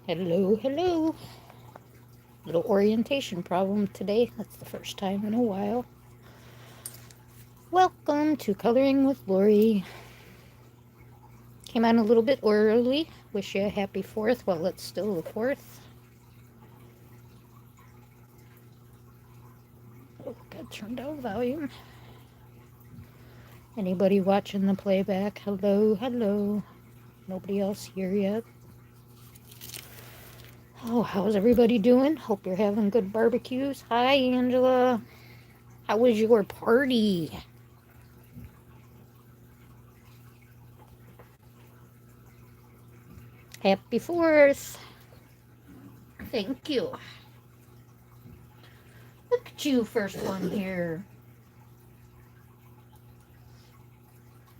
Hello, hello. Little orientation problem today. That's the first time in a while. Welcome to Coloring with Lori. Came on a little bit early. Wish you a happy 4th. Well, it's still the 4th. Oh, gotta turn down volume. Anybody watching the playback? Hello, hello. Nobody else here yet. Oh, how's everybody doing? Hope you're having good barbecues. Hi, Angela. How was your party? Happy 4th. Thank you. Look at you, first one here.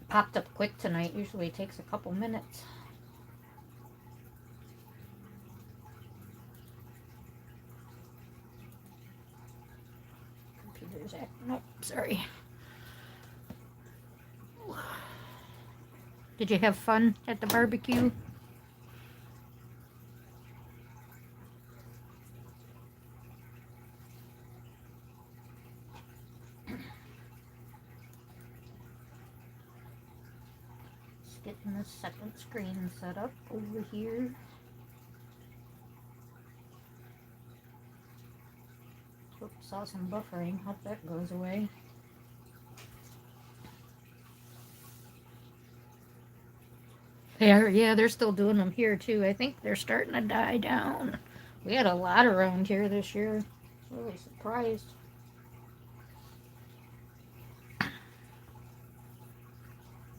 Popped up quick tonight. Usually takes a couple minutes. Computer's acting up. Sorry. Did you have fun at the barbecue? Just getting the second screen set up over here. Oops, saw some buffering. Hope that goes away. Yeah, they're still doing them here too. I think they're starting to die down. We had a lot around here this year. Really surprised.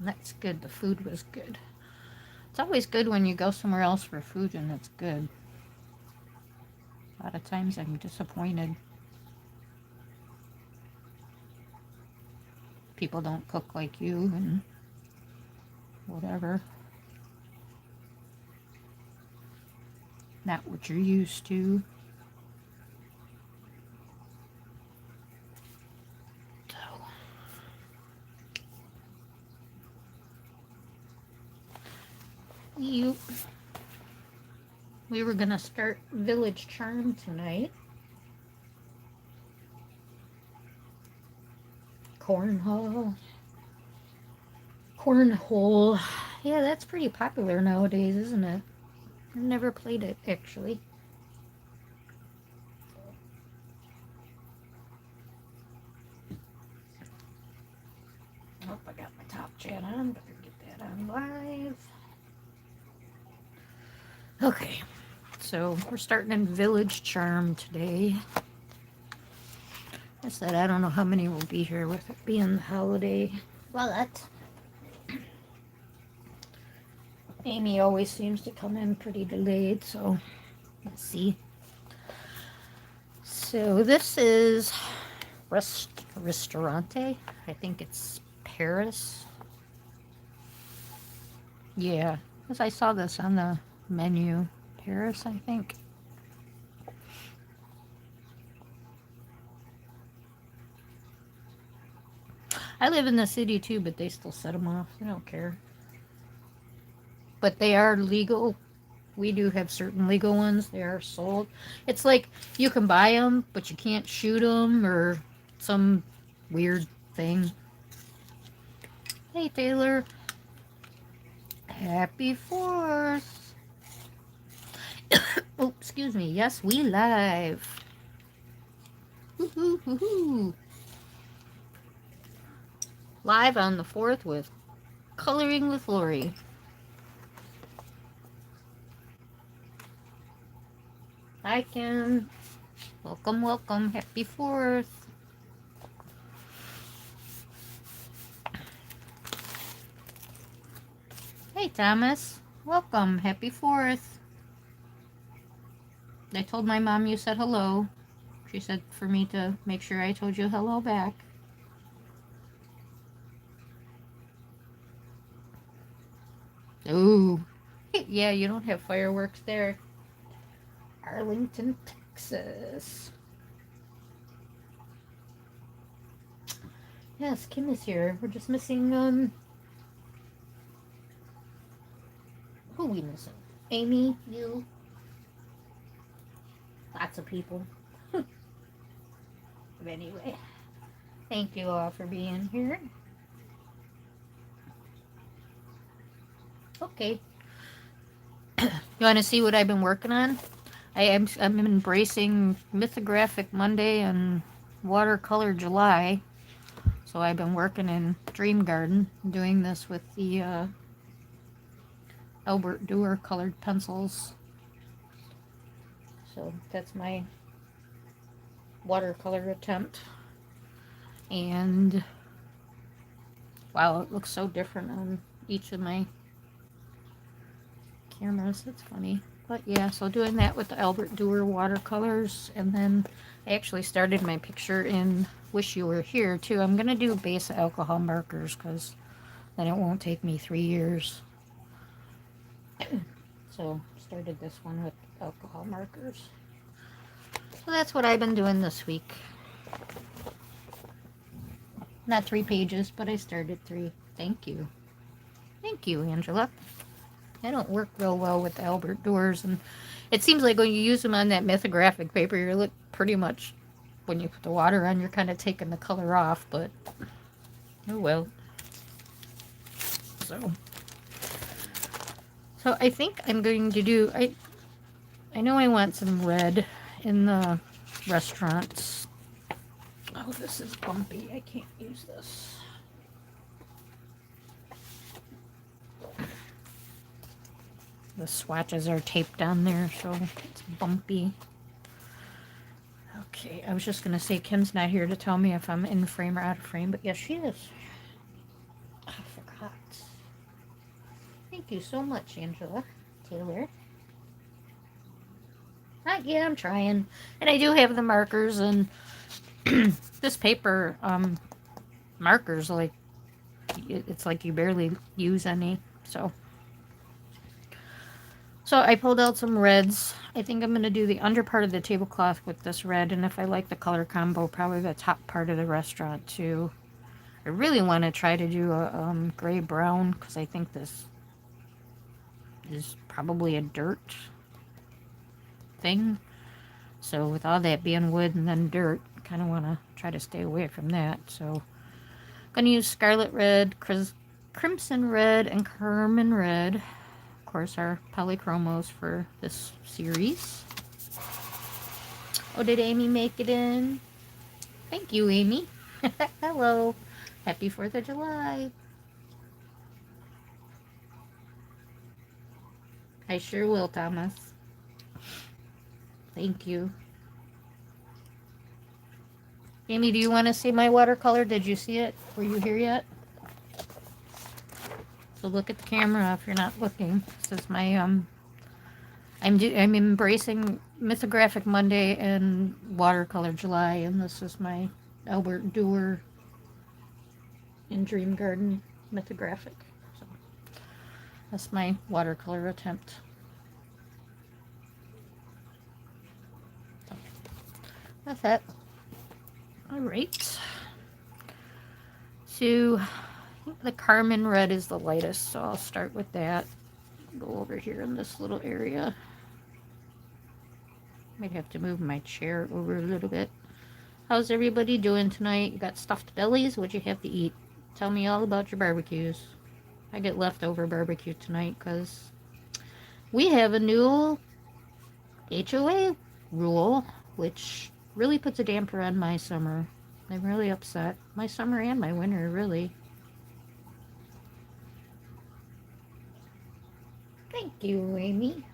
That's good. The food was good. It's always good when you go somewhere else for food and it's good. A lot of times I'm disappointed. People don't cook like you and whatever. Not what you're used to. So, we were gonna start Village Charm tonight. Cornhole. Yeah, that's pretty popular nowadays, isn't it? I've never played it, actually. Oh, I got my top chat on. Better get that on live. Okay, so we're starting in Village Charm today. I said I don't know how many will be here with it being the holiday. But Amy always seems to come in pretty delayed, so let's see. So this is Ristorante. I think it's Paris. Yeah, because I saw this on the menu. Paris, I think. I live in the city too, but they still set them off. I don't care. But they are legal. We do have certain legal ones. They are sold. It's like you can buy them, but you can't shoot them or some weird thing. Hey, Taylor. Happy 4th. Oh, excuse me. Yes, we live. Woohoo, woohoo. Live on the 4th with Coloring with Lori. Hi, Kim. Welcome, welcome. Happy 4th. Hey, Thomas. Welcome. Happy 4th. I told my mom you said hello. She said for me to make sure I told you hello back. Ooh. Yeah, you don't have fireworks there. Arlington, Texas. Yes, Kim is here. We're just missing, who are we missing? Amy, you, Lots of people. But anyway, thank you all for being here. Okay. You want to see what I've been working on? I'm embracing Mythographic Monday and Watercolor July. So I've been working in Dream Garden, doing this with the Albert Durer colored pencils. So that's my watercolor attempt. And wow, it looks so different on each of my cameras. That's funny. But yeah, so doing that with the Albert Durer watercolors. And then I actually started my picture in Wish You Were Here too. I'm going to do base alcohol markers because then it won't take me 3 years. So started this one with alcohol markers. So that's what I've been doing this week. Not 3 pages, but I started 3. Thank you. Thank you, Angela. I don't work real well with Albert Doors, and it seems like when you use them on that mythographic paper, you're pretty much, when you put the water on, you're kind of taking the color off, but oh well. So I think I'm going to do, I know I want some red in the restaurants. Oh, this is bumpy. I can't use this. The swatches are taped on there, so it's bumpy. Okay, I was just going to say Kim's not here to tell me if I'm in frame or out of frame, but yes, she is. I forgot. Thank you so much, Angela Taylor. Yeah, I'm trying. And I do have the markers, and this paper, markers, like, it's like you barely use any, so I pulled out some reds. I think I'm going to do the under part of the tablecloth with this red, and if I like the color combo, probably the top part of the restaurant too. I really want to try to do a gray-brown, because I think this is probably a dirt thing. So with all that being wood and then dirt, I kind of want to try to stay away from that. So I'm going to use Scarlet Red, Crimson Red, and Carmine Red. Of course, our polychromos for this series. Oh, did Amy make it in? Thank you, Amy. Hello. Happy 4th of July. I sure will, Thomas. Thank you. Amy, do you want to see my watercolor? Did you see it? Were you here yet? So look at the camera if you're not looking. This is my I'm embracing Mythographic Monday and Watercolor July, and this is my Albert Durer in Dream Garden Mythographic. So that's my watercolor attempt. So that's it. All right. So the Carmine Red is the lightest, so I'll start with that. Go over here in this little area. Might have to move my chair over a little bit. How's everybody doing tonight? You got stuffed bellies? What'd you have to eat? Tell me all about your barbecues. I get leftover barbecue tonight because we have a new HOA rule, which really puts a damper on my summer. I'm really upset. My summer and my winter, really. Thank you, Amy.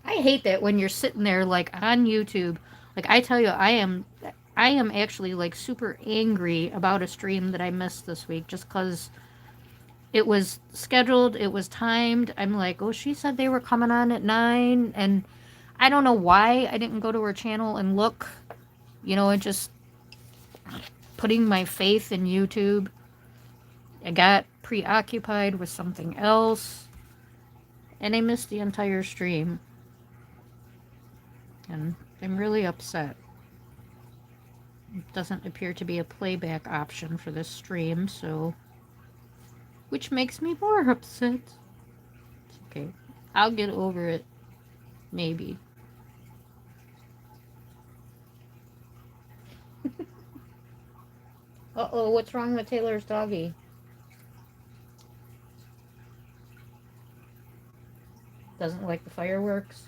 I hate that when you're sitting there like on YouTube. Like I tell you, I am actually like super angry about a stream that I missed this week just because it was scheduled, it was timed. I'm like, oh, she said they were coming on at 9, and I don't know why I didn't go to her channel and look. You know, it just putting my faith in YouTube. I got preoccupied with something else, and I missed the entire stream. And I'm really upset. It doesn't appear to be a playback option for this stream, so... which makes me more upset. It's okay. I'll get over it. Maybe. Uh-oh, what's wrong with Taylor's doggy? Doesn't like the fireworks?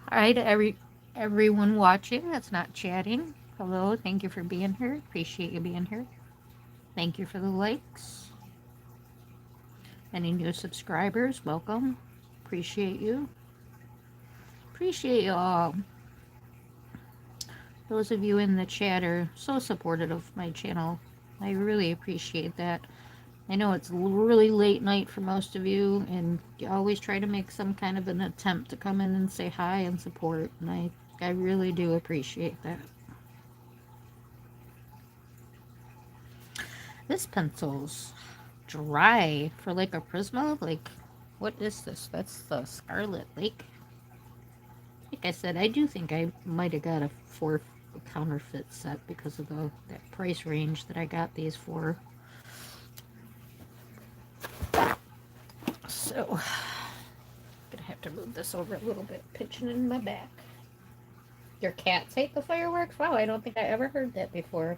Hi to everyone watching that's not chatting. Hello, thank you for being here. Appreciate you being here. Thank you for the likes. Any new subscribers, welcome. Appreciate you. Appreciate you all. Those of you in the chat are so supportive of my channel. I really appreciate that. I know it's really late night for most of you, and you always try to make some kind of an attempt to come in and say hi and support, and I really do appreciate that. This pencil's dry for like a Prisma. Like, what is this? That's the Scarlet Lake. Like I said, I do think I might have got a fourth counterfeit set because of that price range that I got these for. So, gonna have to move this over a little bit, pinching in my back. Your cats hate the fireworks? Wow, I don't think I ever heard that before.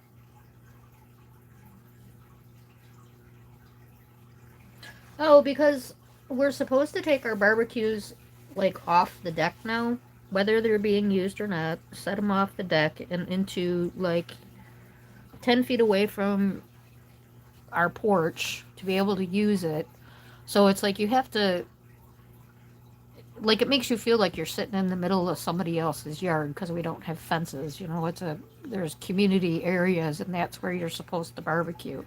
Oh, because we're supposed to take our barbecues like off the deck now, whether they're being used or not. Set them off the deck and into like 10 feet away from our porch to be able to use it. So it's like you have to, like, it makes you feel like you're sitting in the middle of somebody else's yard because we don't have fences. You know, there's community areas, and that's where you're supposed to barbecue.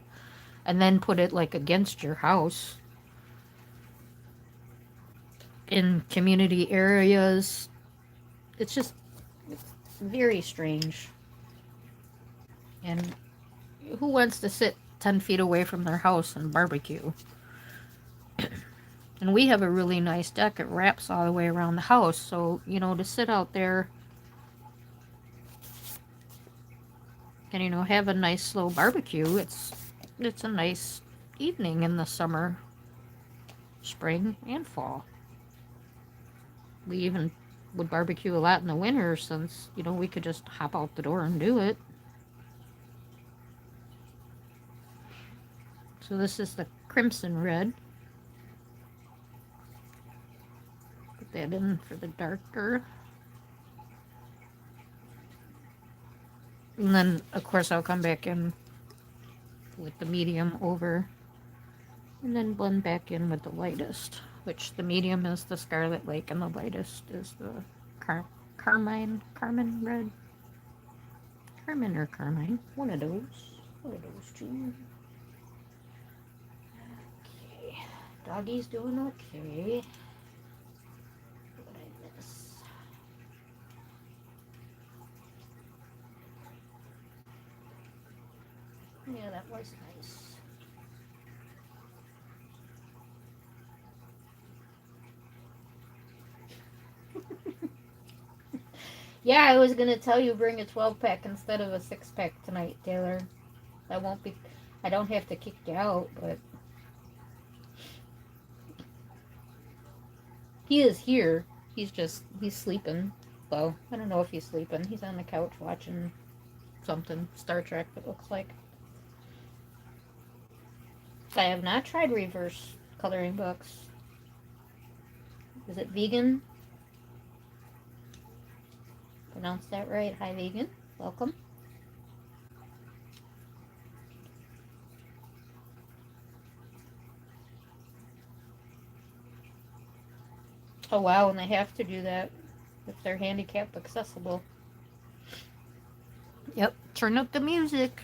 And then put it like against your house in community areas. It's just very strange. And who wants to sit 10 feet away from their house and barbecue? And we have a really nice deck. It wraps all the way around the house. So, you know, to sit out there and, you know, have a nice slow barbecue, it's a nice evening in the summer, spring, and fall. We even would barbecue a lot in the winter since, you know, we could just hop out the door and do it. So this is the crimson red. Put that in for the darker. And then, of course, I'll come back in with the medium over. And then blend back in with the lightest, which the medium is the Scarlet Lake and the lightest is the Carmine red. Carmine or Carmine. One of those. One of those two. Okay. Doggy's doing okay. What did I miss? Yeah, that was nice. Yeah, I was gonna tell you bring a 12-pack instead of a 6-pack tonight, Taylor. That won't be. I don't have to kick you out, but he is here. He's sleeping. Well, I don't know if he's sleeping. He's on the couch watching something. Star Trek, it looks like. I have not tried reverse coloring books. Is it vegan? Pronounce that right. Hi, vegan. Welcome. Oh, wow, and they have to do that if they're handicap accessible. Yep, turn up the music.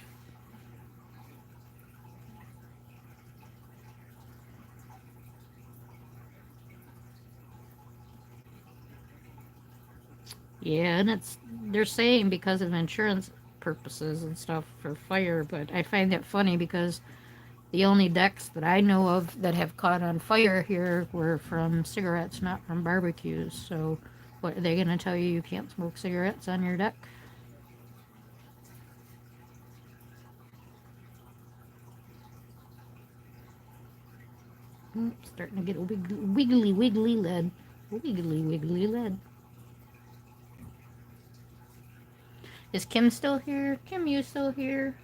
Yeah, and they're saying because of insurance purposes and stuff for fire, but I find that funny because the only decks that I know of that have caught on fire here were from cigarettes, not from barbecues. So, what are they going to tell you? You can't smoke cigarettes on your deck? Starting to get a wiggly, wiggly lead. Wiggly, wiggly lead. Is Kim still here? Kim, you still here?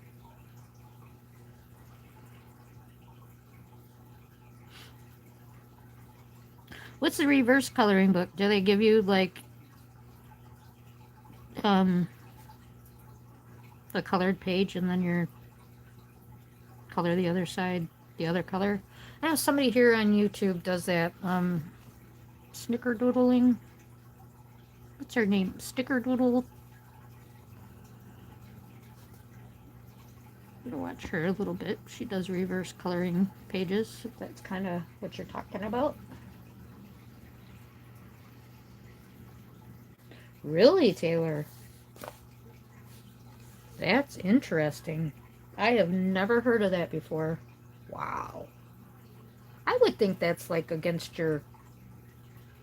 What's the reverse coloring book? Do they give you like the colored page and then your color the other side, the other color? I know somebody here on YouTube does that. Snickerdoodling. What's her name? Snickerdoodle. I'm gonna watch her a little bit. She does reverse coloring pages, if that's kind of what you're talking about. Really, Taylor? That's interesting. I have never heard of that before. Wow. I would think that's like against your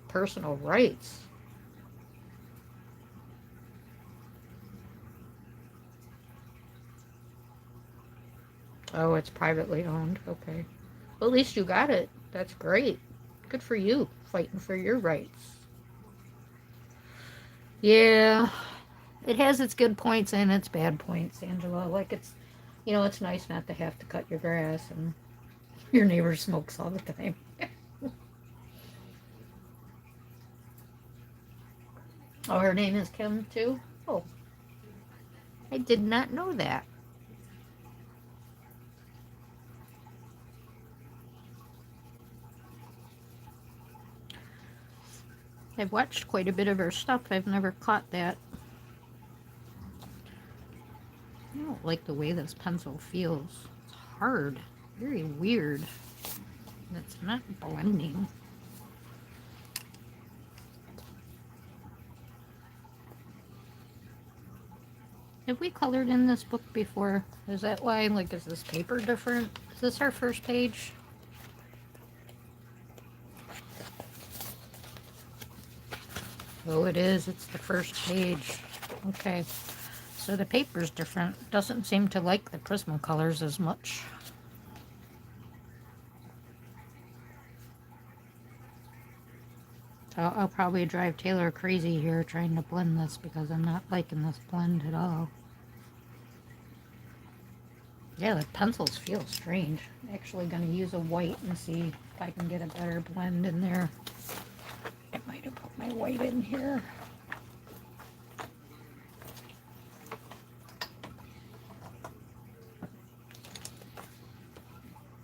personal rights. Oh, it's privately owned. Okay. Well, at least you got it. That's great. Good for you, fighting for your rights. Yeah, it has its good points and its bad points, Angela. Like it's nice not to have to cut your grass and your neighbor smokes all the time. Oh, her name is Kim too? Oh, I did not know that. I've watched quite a bit of her stuff. I've never caught that. I don't like the way this pencil feels. It's hard. Very weird. It's not blending. Have we colored in this book before? Is that why? Like, is this paper different? Is this our first page? Oh, it is. It's the first page. Okay. So the paper's different. Doesn't seem to like the Prismacolors as much. So I'll probably drive Taylor crazy here trying to blend this because I'm not liking this blend at all. Yeah, the pencils feel strange. I'm actually going to use a white and see if I can get a better blend in there. I might have put my white in here.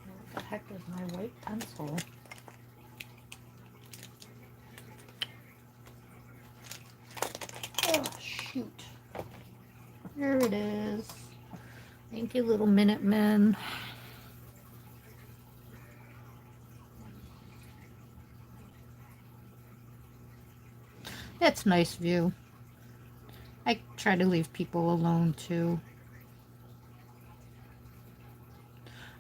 Where the heck is my white pencil? Oh, shoot. There it is. Thank you, little Minutemen. That's nice view. I try to leave people alone too.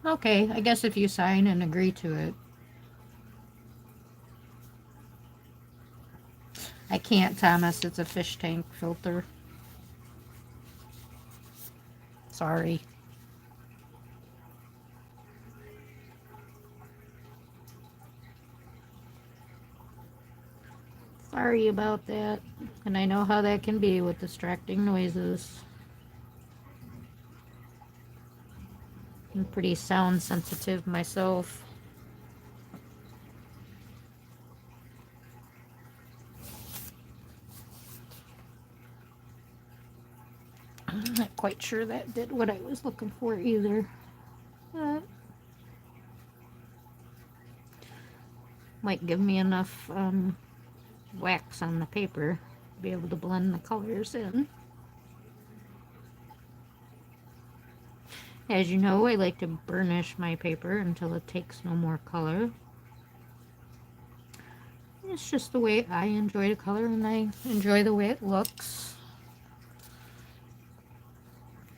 Okay, I guess if you sign and agree to it. I can't, Thomas. It's a fish tank filter. Sorry. Sorry about that. And I know how that can be with distracting noises. I'm pretty sound sensitive myself. I'm not quite sure that did what I was looking for either. Might give me enough wax on the paper to be able to blend the colors in. As you know, I like to burnish my paper until it takes no more color. It's just the way I enjoy the color and I enjoy the way it looks.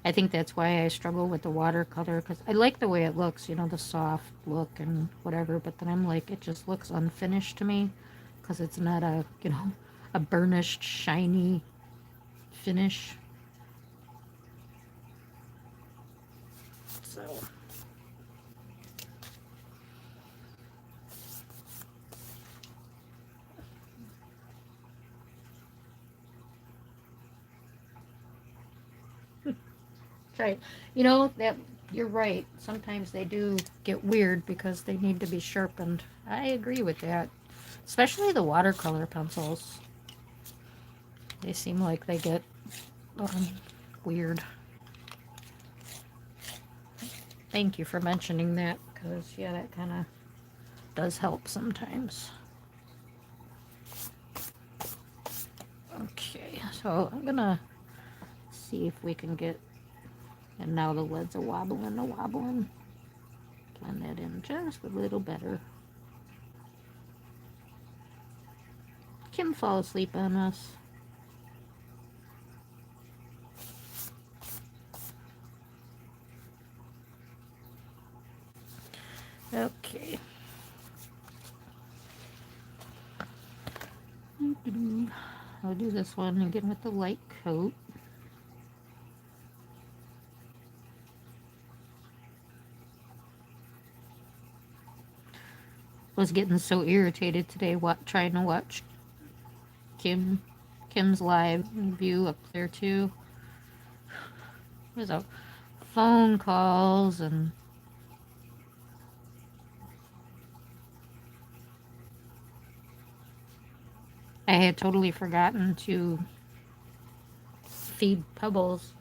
I think that's why I struggle with the watercolor, because I like the way it looks, the soft look and whatever, but then I'm like, it just looks unfinished to me because it's not a burnished, shiny finish. So Right. You know, that you're right. Sometimes they do get weird because they need to be sharpened. I agree with that. Especially the watercolor pencils. They seem like they get um, weird. Thank you for mentioning that because, yeah, that kind of does help sometimes. Okay, so I'm gonna see if we can get, and now the leads are wobbling. Blend that in just a little better. Kim fall asleep on us. Okay. I'll do this one again with the light coat. Was getting so irritated today trying to watch Kim's live view up there too. There's a phone calls and I had totally forgotten to feed Pebbles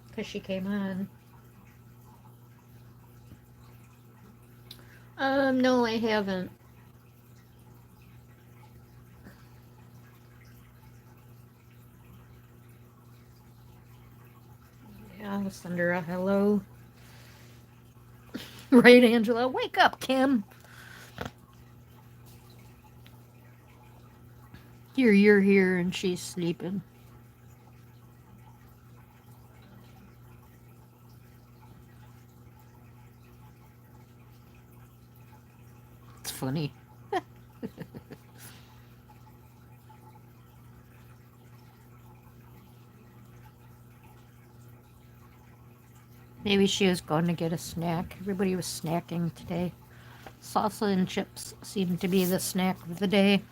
because she came on. No, I haven't. Yeah, I'll send her a hello. Right, Angela? Wake up, Kim. You're here and she's sleeping. It's funny. Maybe she was going to get a snack. Everybody was snacking today. Salsa and chips seemed to be the snack of the day.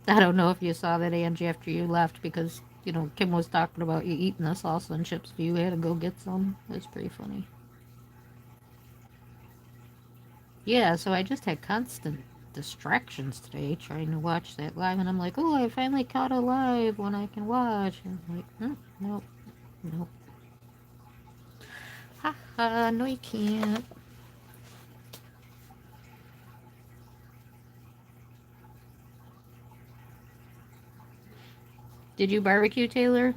I don't know if you saw that, Angie, after you left because, Kim was talking about you eating the salsa and chips, but you had to go get some. It was pretty funny. Yeah, so I just had constant distractions today trying to watch that live, and I'm like, oh, I finally caught a live when I can watch. And I'm like, nope, nope. Ha ha, no, you can't. Did you barbecue, Taylor?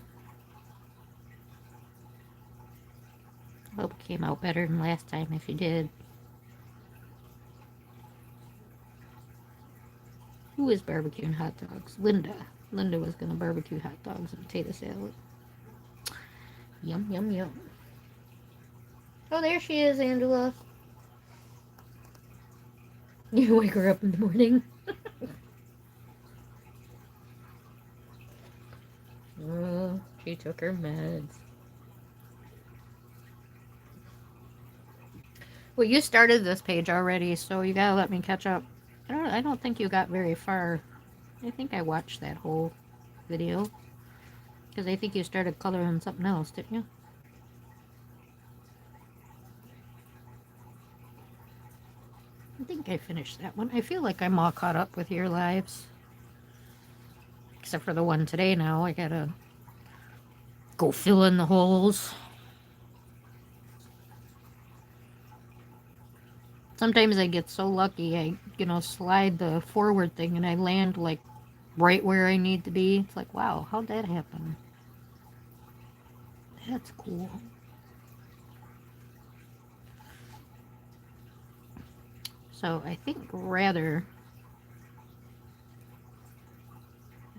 Hope it came out better than last time if you did. Who is barbecuing hot dogs? Linda. Linda was going to barbecue hot dogs and potato salad. Yum, yum, yum. Oh, there she is, Angela. You wake her up in the morning. Oh, she took her meds. Well, you started this page already, so you gotta let me catch up. I don't think you got very far. I think I watched that whole video. Because I think you started coloring something else, didn't you? I think I finished that one. I feel like I'm all caught up with your lives. Except for the one today now. I gotta go fill in the holes. Sometimes I get so lucky, I slide the forward thing and I land like right where I need to be. It's like, wow, how'd that happen? That's cool. So I think rather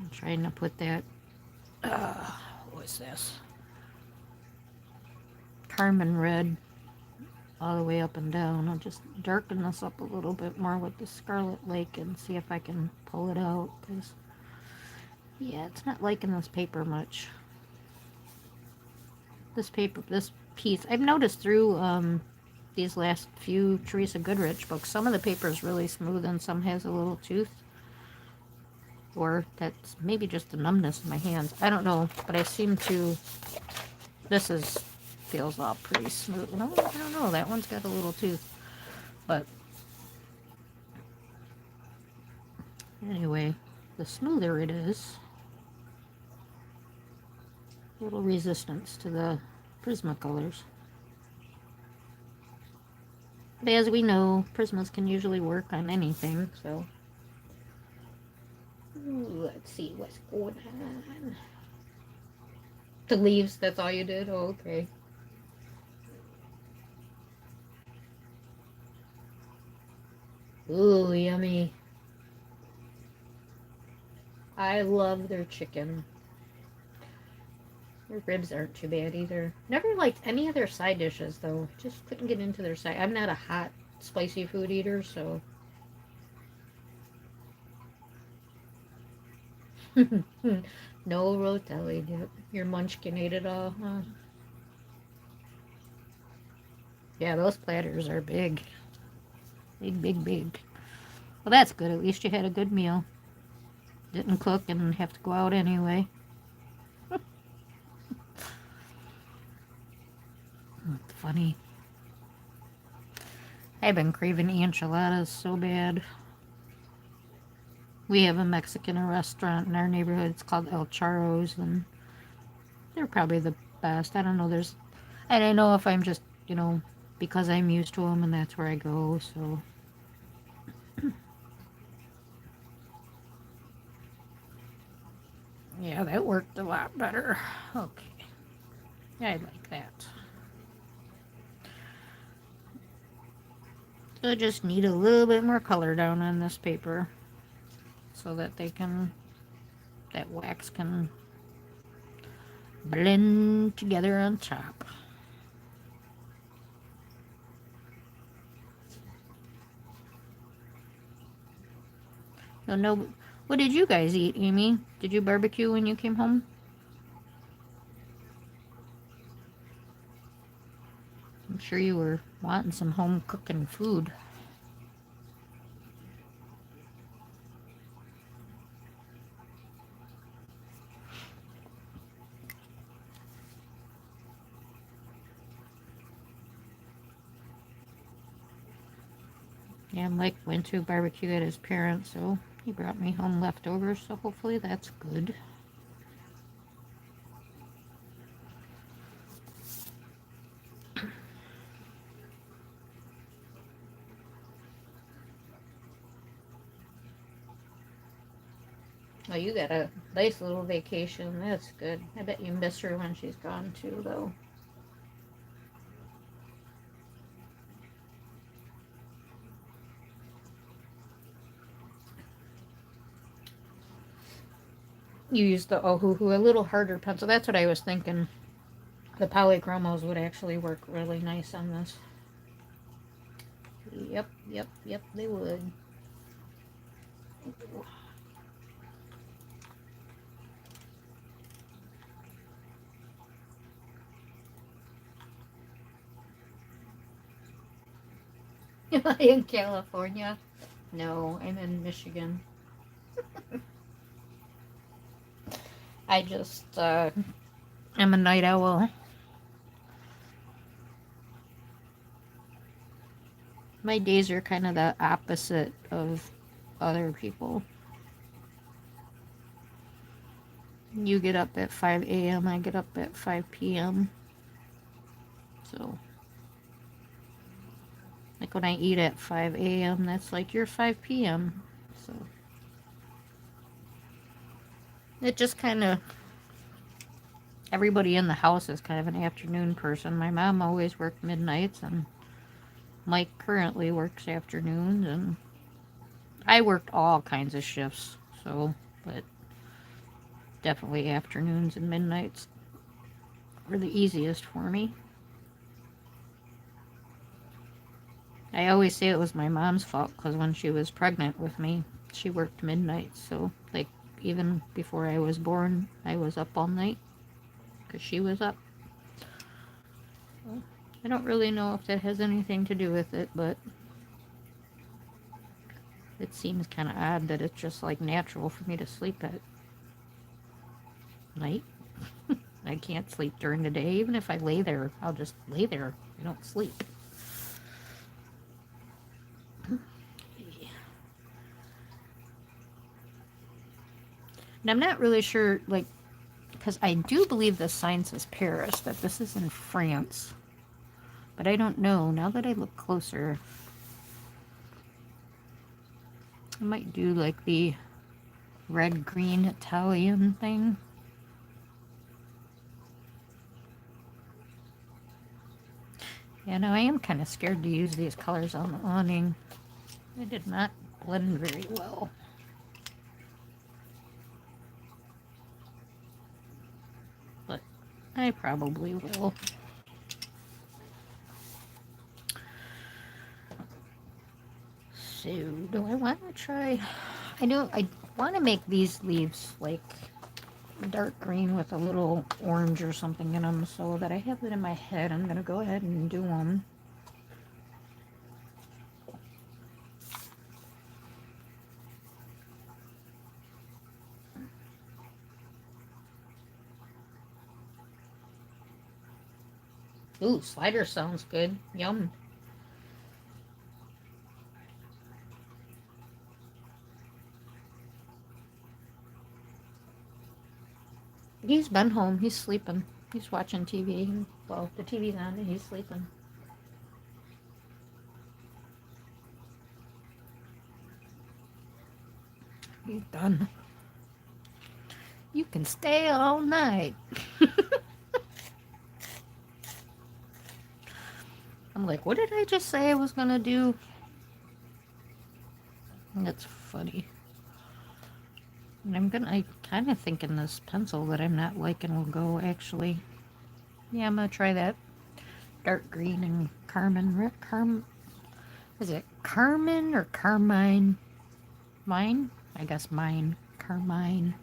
I'm trying to put that what was this? Carmine red all the way up and down. I'll just darken this up a little bit more with the Scarlet Lake and see if I can pull it out. Because, yeah, it's not liking this paper much. This piece, I've noticed through these last few Teresa Goodrich books, some of the paper is really smooth and some has a little tooth. or that's maybe just the numbness in my hands. I don't know, but I seem to. This is feels all pretty smooth. No, I don't know. That one's got a little tooth, but anyway, the smoother it is, little resistance to the Prismacolors. But as we know, Prismas can usually work on anything, so. Ooh, let's see what's going on. The leaves, that's all you did? Oh, okay. Ooh, yummy. I love their chicken. Their ribs aren't too bad either. Never liked any of their side dishes, though. Just couldn't get into their side. I'm not a hot, spicy food eater, so. No rotelli dip. Your munchkin ate it all, huh? Yeah, those platters are big. Big, big, big. Well, that's good. At least you had a good meal. Didn't cook and have to go out anyway. That's funny. I've been craving enchiladas so bad. We have a Mexican restaurant in our neighborhood. It's called El Charro's, and they're probably the best. I don't know. I don't know if I'm just, because I'm used to them and that's where I go, so. Yeah, that worked a lot better. Okay. I like that. So I just need a little bit more color down on this paper so that that wax can blend together on top. So no, what did you guys eat, Amy? Did you barbecue when you came home? I'm sure you were wanting some home cooking food. Yeah, Mike went to barbecue at his parents', so he brought me home leftovers, so hopefully that's good. Oh, you got a nice little vacation. That's good. I bet you miss her when she's gone too, though. You used the Ohuhu, a little harder pencil. That's what I was thinking. The polychromos would actually work really nice on this. Yep, yep, yep, they would. In California? No, I'm in Michigan. I just, am a night owl. My days are kind of the opposite of other people. You get up at 5 a.m., I get up at 5 p.m. So, like when I eat at 5 a.m., that's like your 5 p.m. So, it just kind of, everybody in the house is kind of an afternoon person. My mom always worked midnights, and Mike currently works afternoons, and I worked all kinds of shifts, so, but definitely afternoons and midnights were the easiest for me. I always say it was my mom's fault because when she was pregnant with me, she worked midnights. So, like, even before I was born, I was up all night because she was up. I don't really know if that has anything to do with it, but It seems kind of odd that it's just like natural for me to sleep at night. I can't sleep during the day. Even if I lay there, I'll just lay there. I don't sleep. And I'm not really sure, like, because I do believe this sign says Paris, that this is in France. But I don't know. Now that I look closer, I might do like the red-green Italian thing. Yeah, no, I am kind of scared to use these colors on the awning. They did not blend very well. But I probably will. So, do I want to try... I want to make these leaves like dark green with a little orange or something in them so that I have it in my head. I'm going to go ahead and do them. Ooh, slider sounds good. Yum. He's been home. He's sleeping. He's watching TV. Well, the TV's on and he's sleeping. He's done. You can stay all night. I'm like, what did I just say I was gonna do? That's funny. And I kind of thinking this pencil that I'm not liking will go, actually. Yeah, I'm gonna try that dark green and is it Carmen or Carmine? Mine? I guess mine. Carmine.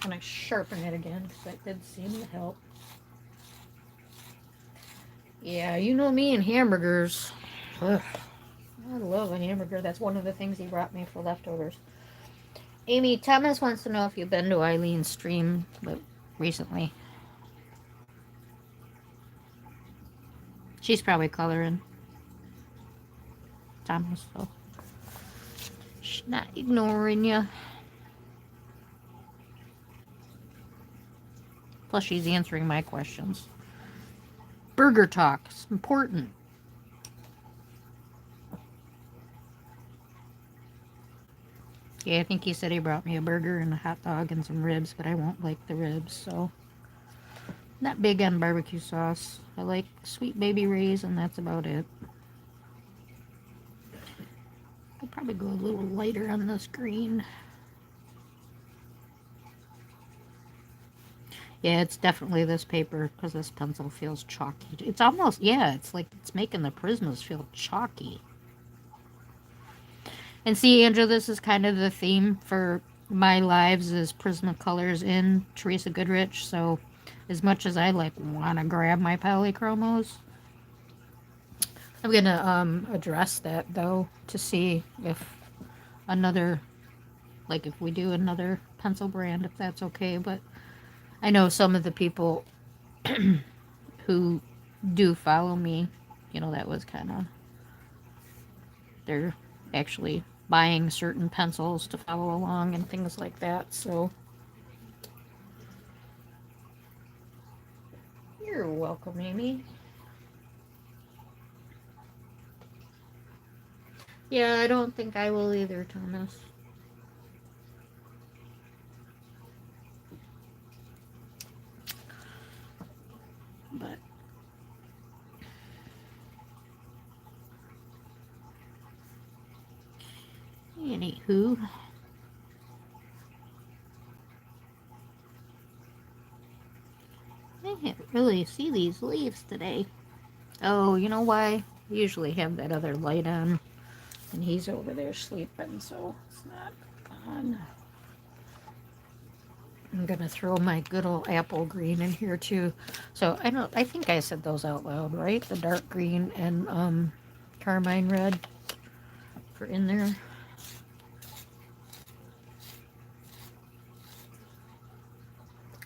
And I sharpen it again because that did seem to help. Yeah, you know me and hamburgers. Ugh, I love a hamburger. That's one of the things he brought me for leftovers. Amy, Thomas wants to know if you've been to Eileen's stream recently. She's probably coloring. Thomas, so she's not ignoring you. Plus, she's answering my questions. Burger talk. It's important. Yeah, I think he said he brought me a burger and a hot dog and some ribs, but I won't like the ribs, so... Not big on barbecue sauce. I like Sweet Baby Ray's, and that's about it. I'll probably go a little lighter on this green. Yeah, it's definitely this paper, because this pencil feels chalky. It's almost, yeah, it's like it's making the Prismas feel chalky. And see, Andrew, this is kind of the theme for my lives is Prismacolors in Teresa Goodrich, so as much as I like want to grab my polychromos, I'm gonna address that though to see if another, like if we do another pencil brand, if that's okay. But I know some of the people who do follow me, you know, that was kind of, they're actually buying certain pencils to follow along and things like that, so you're welcome, Amy. Yeah, I don't think I will either, Thomas. But anywho, I can't really see these leaves today. Oh, you know why? I usually have that other light on, and he's over there sleeping, so it's not on. I'm gonna throw my good old apple green in here too. So I think I said those out loud, right? The dark green and carmine red for in there.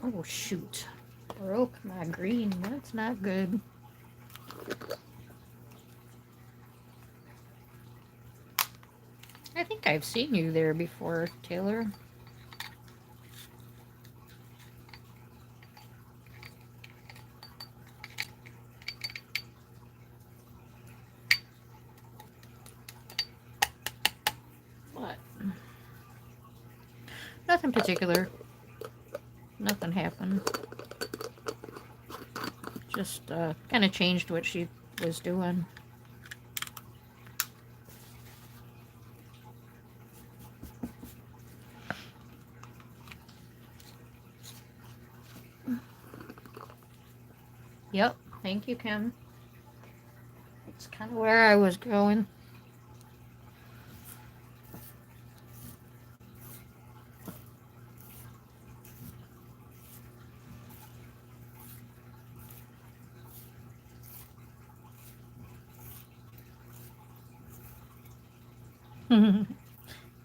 Oh shoot. Broke my green. That's not good. I think I've seen you there before, Taylor. What? Nothing particular. Nothing happened. Just kind of changed what she was doing. Yep. Thank you, Kim. That's kind of where I was going.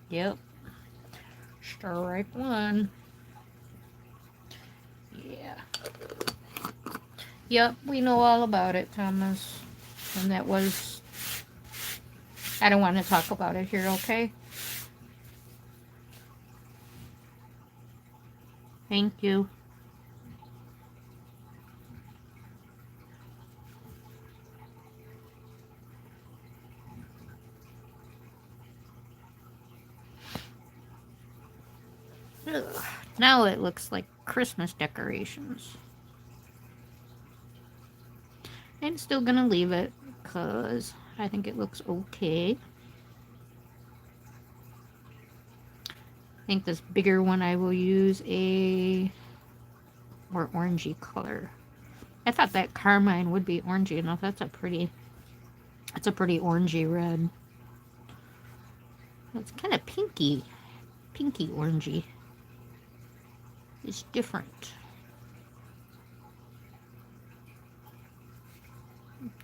Yep. Strike one. Yeah. Yep, we know all about it, Thomas. And that was... I don't want to talk about it here, okay? Thank you. Ugh. Now it looks like Christmas decorations. I'm still gonna leave it because I think it looks okay. I think this bigger one I will use a more orangey color. I thought that carmine would be orangey enough. That's a pretty orangey red. It's kind of pinky orangey. It's different.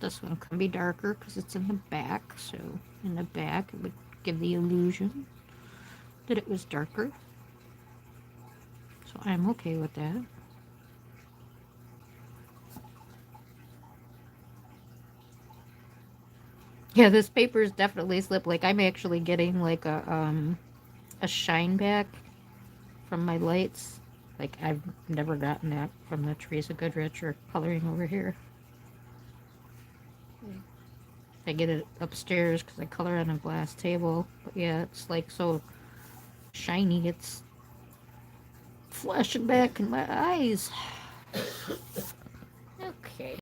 This one can be darker because it's in the back, so in the back it would give the illusion that it was darker. So I'm okay with that. Yeah, this paper is definitely slipped. Like I'm actually getting like a shine back from my lights. Like I've never gotten that from the Teresa Goodrich or coloring over here. I get it upstairs because I color on a glass table. But yeah, it's like so shiny. It's flashing back in my eyes. Okay.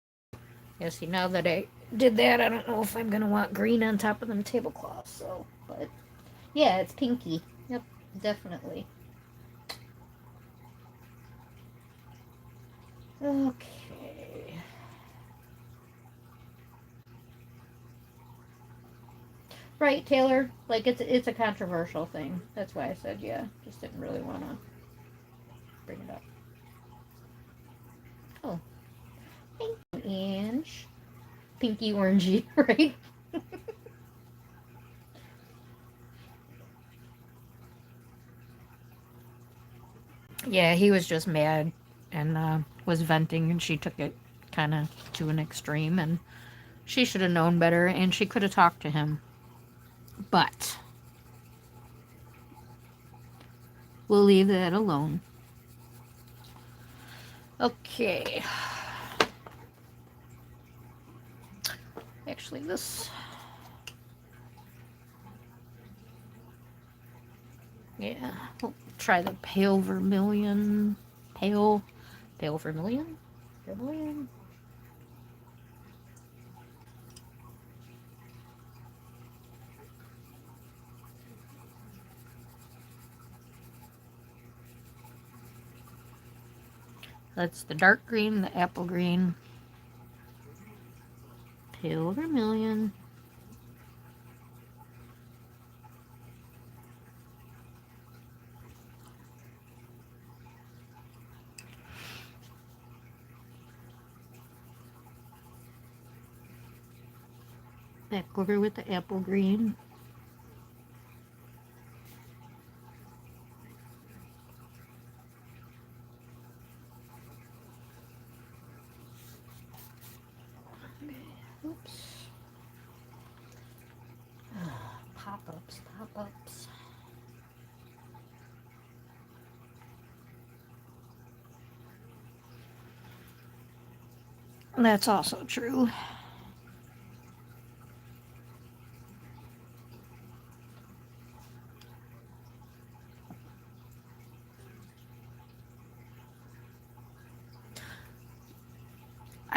Yeah, see, now that I did that, I don't know if I'm going to want green on top of them tablecloths. So, but yeah, it's pinky. Yep, definitely. Okay. Right, Taylor. Like it's a controversial thing. That's why I said yeah. Just didn't really want to bring it up. Oh, thank you, Ange. Pinky orangey, right? Yeah, he was just mad and was venting, and she took it kind of to an extreme, and she should have known better, and she could have talked to him. But we'll leave that alone. Okay. Actually, this... Yeah, we'll try the pale vermilion. Pale vermilion? Vermilion? That's the dark green, the apple green. Pale vermilion. Back over with the apple green. Oops. Pop-ups, pop-ups. That's also true.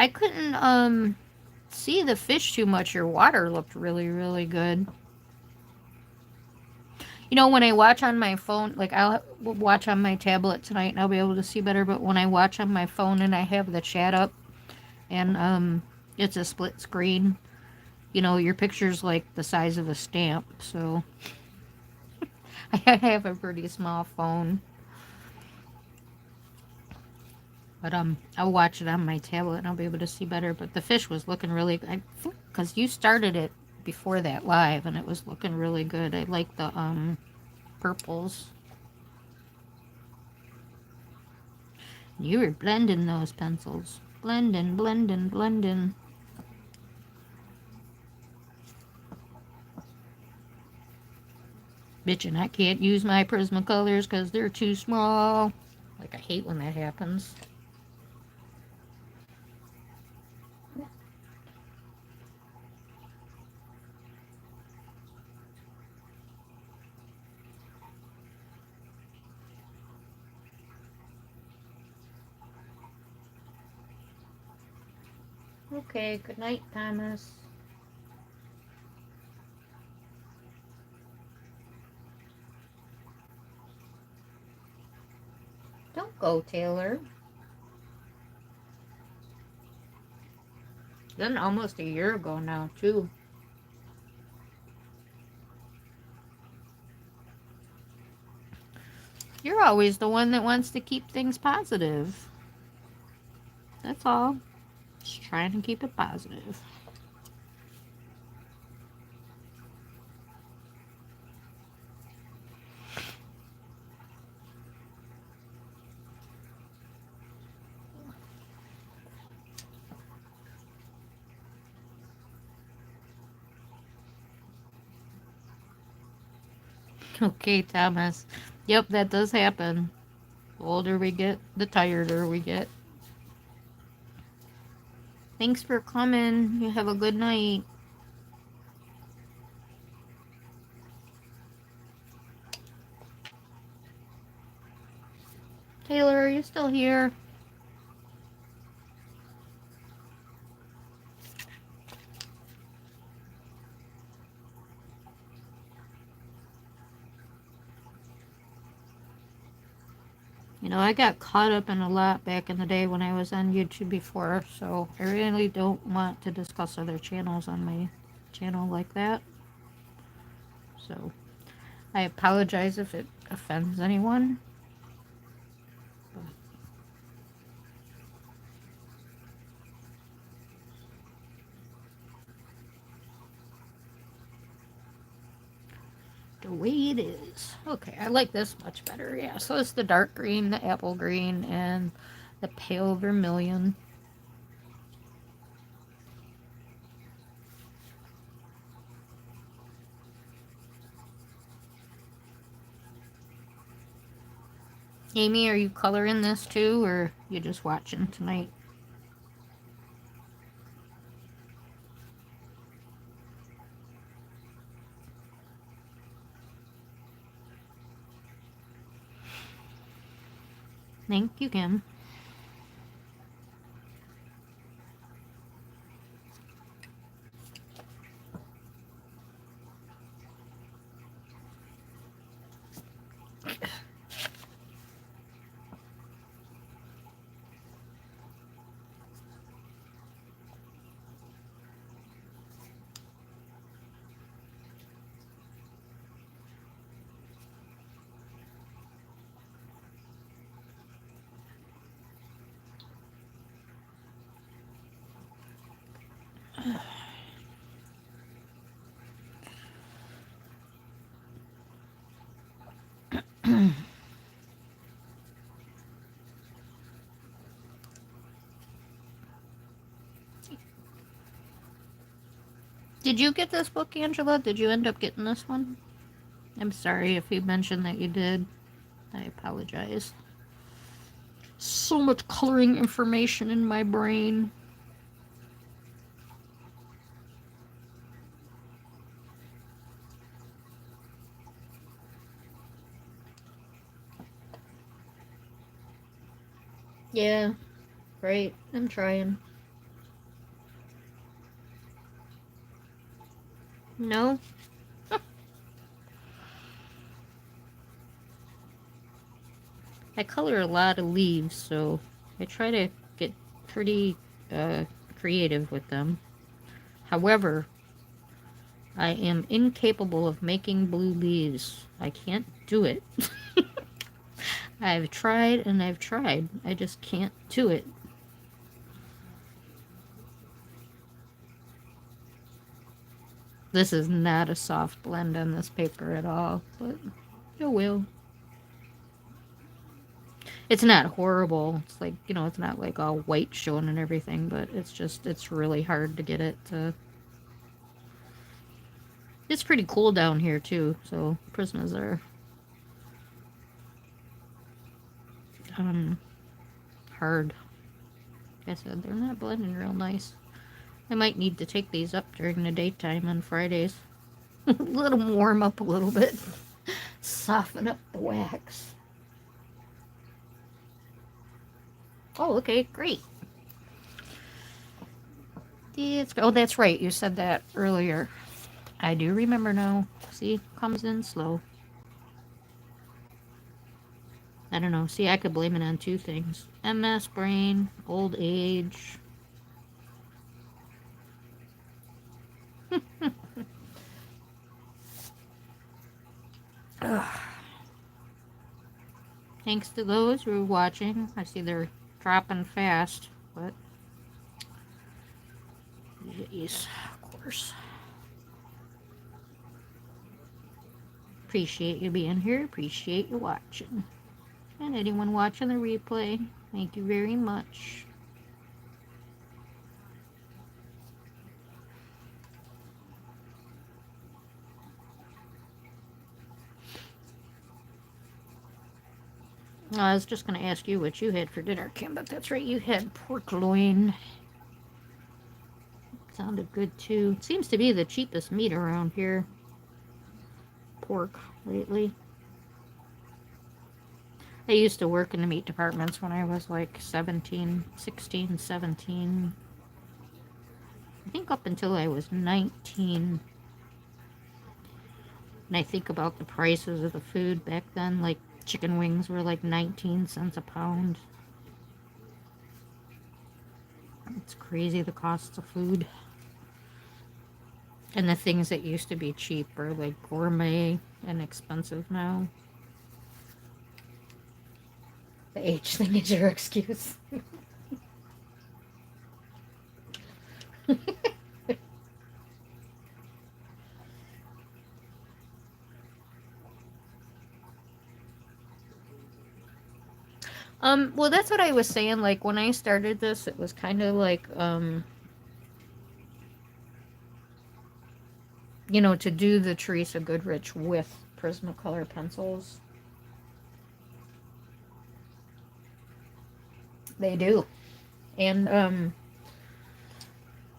I couldn't see the fish too much. Your water looked really, really good. You know, when I watch on my phone, like I'll watch on my tablet tonight and I'll be able to see better, but when I watch on my phone and I have the chat up and it's a split screen, you know, your picture's like the size of a stamp, so I have a pretty small phone. But I'll watch it on my tablet and I'll be able to see better. But the fish was looking really good. I think because you started it before that live and it was looking really good. I like the purples. You were blending those pencils. Blending, blending, blending. Bitchin', I can't use my Prismacolors because they're too small. Like, I hate when that happens. Okay, good night, Thomas. Don't go, Taylor. Then almost a year ago now, too. You're always the one that wants to keep things positive. That's all. Just trying to keep it positive. Okay, Thomas. Yep, that does happen. The older we get, the tireder we get. Thanks for coming. You have a good night. Taylor, are you still here? You know, I got caught up in a lot back in the day when I was on YouTube before, so I really don't want to discuss other channels on my channel like that. So, I apologize if it offends anyone. The way it is. Okay, I like this much better. Yeah, so it's the dark green, the apple green, and the pale vermilion. Amy, are you coloring this too, or you just watching tonight? Thank you, Kim. Did you get this book, Angela? Did you end up getting this one? I'm sorry if you mentioned that you did. I apologize. So much coloring information in my brain. Yeah, right. I'm trying. No? I color a lot of leaves, so I try to get pretty creative with them. However, I am incapable of making blue leaves. I can't do it. I've tried and I've tried. I just can't do it. This is not a soft blend on this paper at all, but it will. It's not horrible. It's like, you know, it's not like all white showing and everything, but it's just, it's really hard to get it to... It's pretty cool down here, too, so prismas are hard. Like I said, they're not blending real nice. I might need to take these up during the daytime on Fridays. Let them warm up a little bit. Soften up the wax. Oh, okay, great. Oh, that's right. You said that earlier. I do remember now. See, comes in slow. I don't know. See, I could blame it on two things. MS brain, old age. Thanks to those who are watching. I see they're dropping fast, but... Yes, of course. Appreciate you being here. Appreciate you watching. And anyone watching the replay, thank you very much. I was just going to ask you what you had for dinner, Kim, but that's right, you had pork loin. Sounded good, too. It seems to be the cheapest meat around here. Pork, lately. I used to work in the meat departments when I was like 17, 16, 17. I think up until I was 19. And I think about the prices of the food back then, like chicken wings were like 19 cents a pound. It's crazy, the costs of food. And the things that used to be cheap are like gourmet and expensive now. The age thing is your excuse. Well, that's what I was saying. Like, when I started this, it was kind of like, you know, to do the Teresa Goodrich with Prismacolor pencils. They do. And,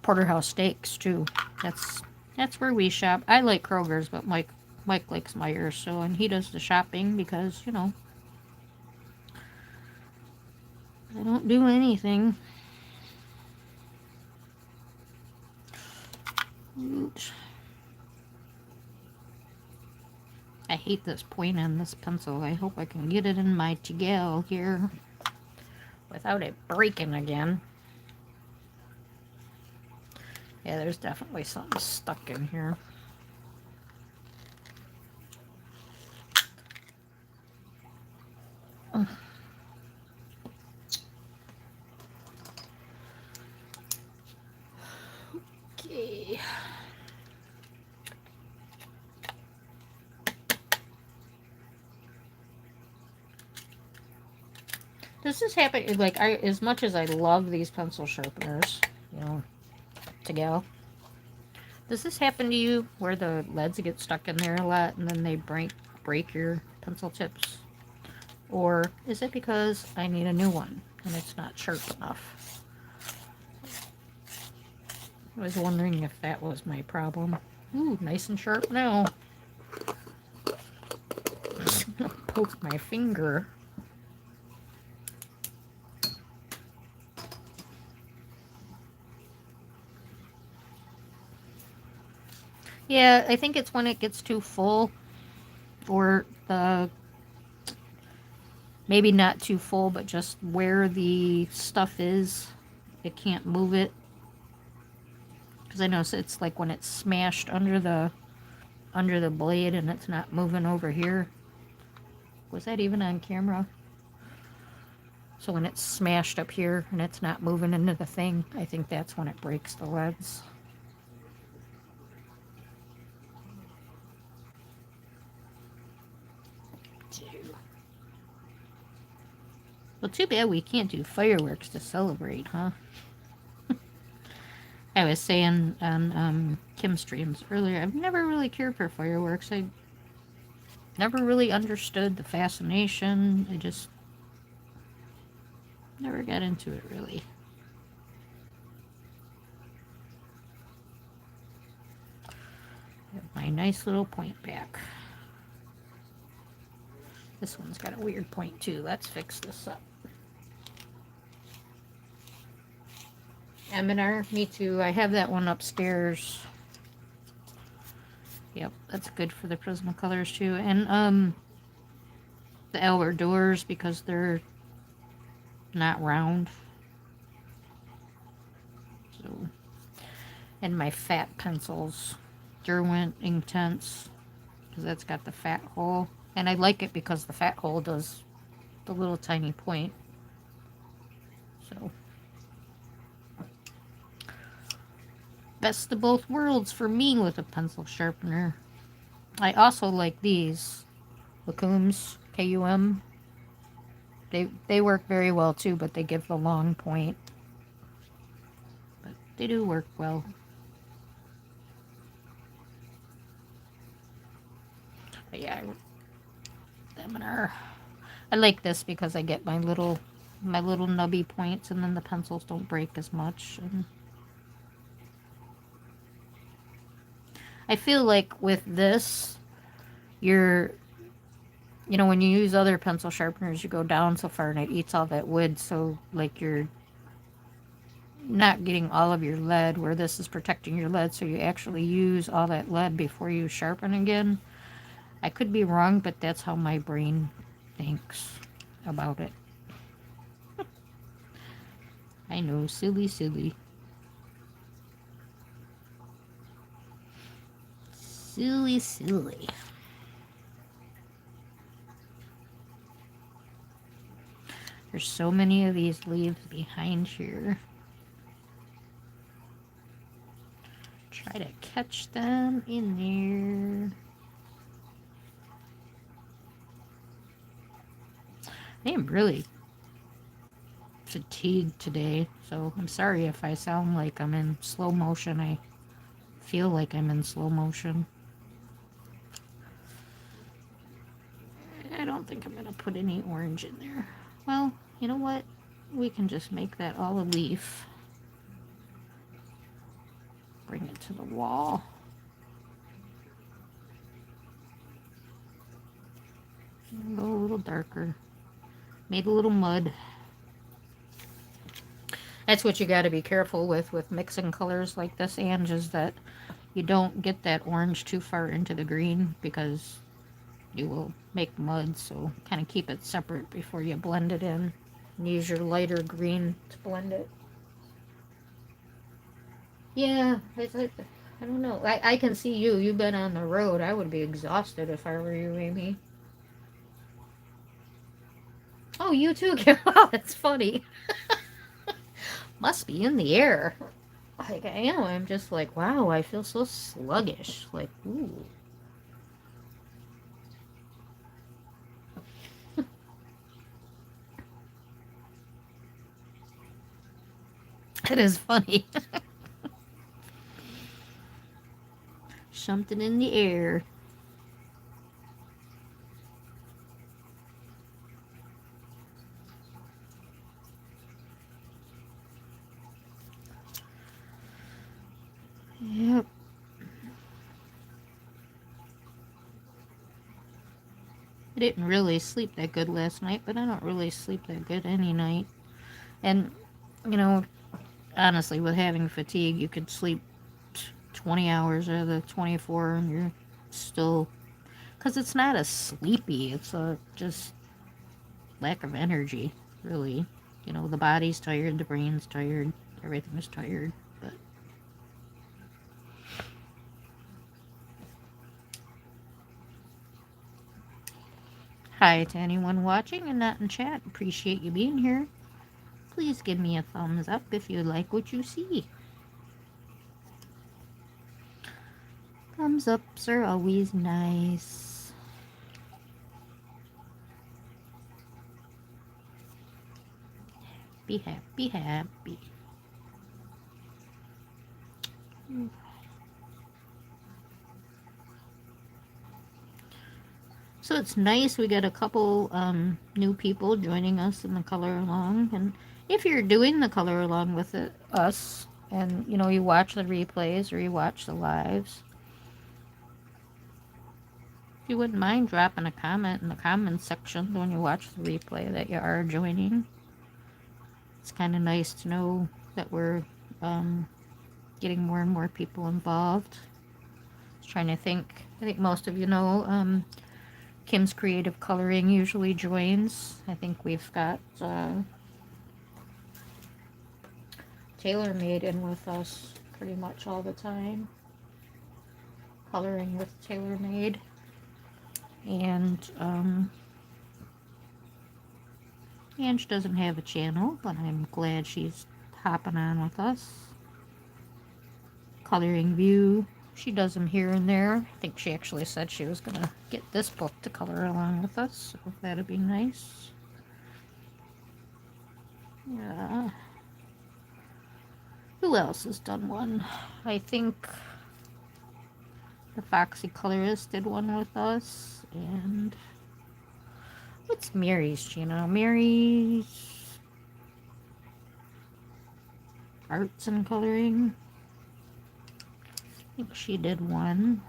Porterhouse Steaks, too. That's where we shop. I like Kroger's, but Mike likes Meijer's, so, and he does the shopping because, you know, I don't do anything. Oops. I hate this point on this pencil. I hope I can get it in my Tegel here without it breaking again. Yeah, there's definitely something stuck in here. Okay. This is happening, like, as much as I love these pencil sharpeners, you know, Tegel, Does this happen to you where the leads get stuck in there a lot and then they break your pencil tips? Or is it because I need a new one and it's not sharp enough? I was wondering if that was my problem. Ooh, nice and sharp now. I'm gonna poke my finger. Yeah, I think it's when it gets too full, or the maybe not too full, but just where the stuff is, it can't move it. Because I notice it's like when it's smashed under the blade and it's not moving over here. Was that even on camera? So when it's smashed up here and it's not moving into the thing, I think that's when it breaks the leads. Well, too bad we can't do fireworks to celebrate, huh? I was saying on Kim's streams earlier, I've never really cared for fireworks. I never really understood the fascination. I just never got into it, really. My nice little point back. This one's got a weird point, too. Let's fix this up. M&R, me too. I have that one upstairs. Yep, that's good for the Prismacolors too. And the Albert doors, because they're not round. So, and my fat pencils, Derwent Intense, because that's got the fat hole. And I like it because the fat hole does the little tiny point. So, best of both worlds for me with a pencil sharpener. I also like these Lacums, KUM. They work very well too, but they give the long point. But they do work well. But yeah, I like this because I get my little nubby points, and then the pencils don't break as much. And I feel like with this, you know, when you use other pencil sharpeners, you go down so far and it eats all that wood, so like you're not getting all of your lead, where this is protecting your lead, so you actually use all that lead before you sharpen again. I could be wrong, but that's how my brain thinks about it. I know, silly, silly. Silly, silly. There's so many of these leaves behind here. Try to catch them in there. I am really fatigued today, so I'm sorry if I sound like I'm in slow motion. I feel like I'm in slow motion. I don't think I'm going to put any orange in there. Well, you know what? We can just make that all a leaf. Bring it to the wall. Go a little darker. Made a little mud. That's what you got to be careful with mixing colors like this, Ange, is that you don't get that orange too far into the green, because you will make mud. So kind of keep it separate before you blend it in. And use your lighter green to blend it. Yeah, I don't know. I can see you. You've been on the road. I would be exhausted if I were you, Amy. Oh, you too? Wow, that's funny. Must be in the air. Like I am. I'm just like, wow, I feel so sluggish. Like, ooh. It is funny. something in the air. Yep. I didn't really sleep that good last night, but I don't really sleep that good any night. And, you know, honestly, with having fatigue, you could sleep 20 hours out of the 24 and you're still. Because it's not a sleepy, it's a just lack of energy, really. You know, the body's tired, the brain's tired, everything is tired. But hi to anyone watching and not in chat. Appreciate you being here. Please give me a thumbs up if you like what you see. Thumbs ups are always nice. Be happy, happy. So it's nice we got a couple new people joining us in the color along, and if you're doing the color along with us, and you know you watch the replays or you watch the lives, if you wouldn't mind dropping a comment in the comments section when you watch the replay that you are joining. It's kind of nice to know that we're getting more and more people involved. I was trying to think. I think most of you know Kim's Creative Coloring usually joins. I think we've got Taylor Made in with us pretty much all the time. Coloring with Taylor Made. And Ange doesn't have a channel, but I'm glad she's hopping on with us. Coloring View. She does them here and there. I think she actually said she was going to get this book to color along with us, so that'd be nice. Yeah. Who else has done one? I think the Foxy Colorist did one with us, and what's Mary's channel? Mary's Arts and Coloring. I think she did one.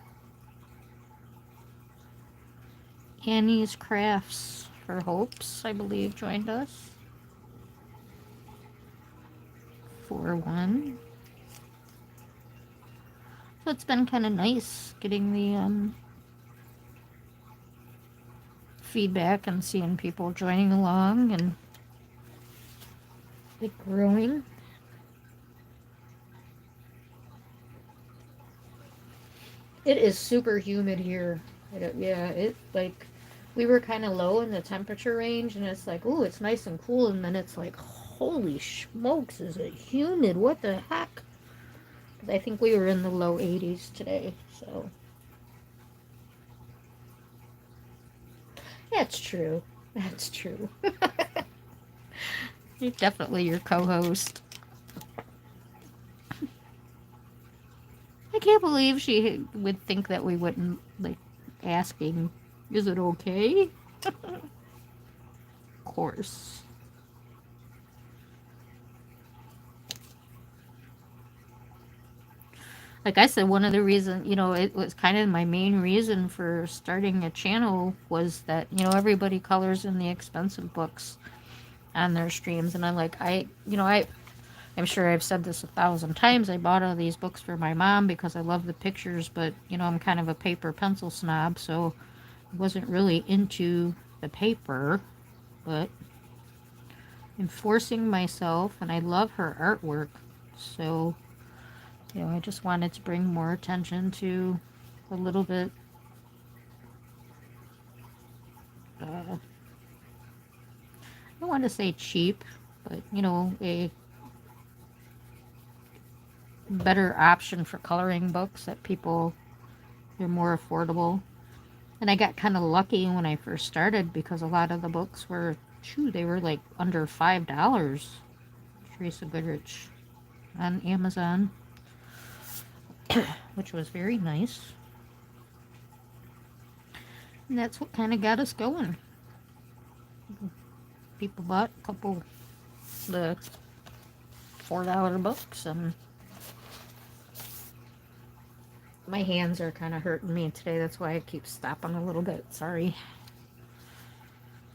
Annie's Crafts for Hopes, I believe, joined us for one. So it's been kind of nice getting the feedback and seeing people joining along and it growing. It is super humid here. It like we were kind of low in the temperature range, and it's like, oh, it's nice and cool, and then it's like, holy smokes, is it humid? What the heck? I think we were in the low 80s today, so that's true. That's true. You're definitely your co-host. I can't believe she would think that we wouldn't, like, asking, is it okay? Of course. Like I said, one of the reasons, you know, it was kind of my main reason for starting a channel was that, you know, everybody colors in the expensive books on their streams. And I'm like, I'm sure I've said this 1,000 times. I bought all these books for my mom because I love the pictures, but, you know, I'm kind of a paper pencil snob, so I wasn't really into the paper, but I'm forcing myself, and I love her artwork, so, you know, I just wanted to bring more attention to a little bit, I don't want to say cheap, but, you know, a better option for coloring books that people, they're more affordable. And I got kind of lucky when I first started because a lot of the books were, they were like under $5. Teresa Goodrich on Amazon, which was very nice. And that's what kind of got us going. People bought a couple of the $4 books, and my hands are kind of hurting me today. That's why I keep stopping a little bit. Sorry.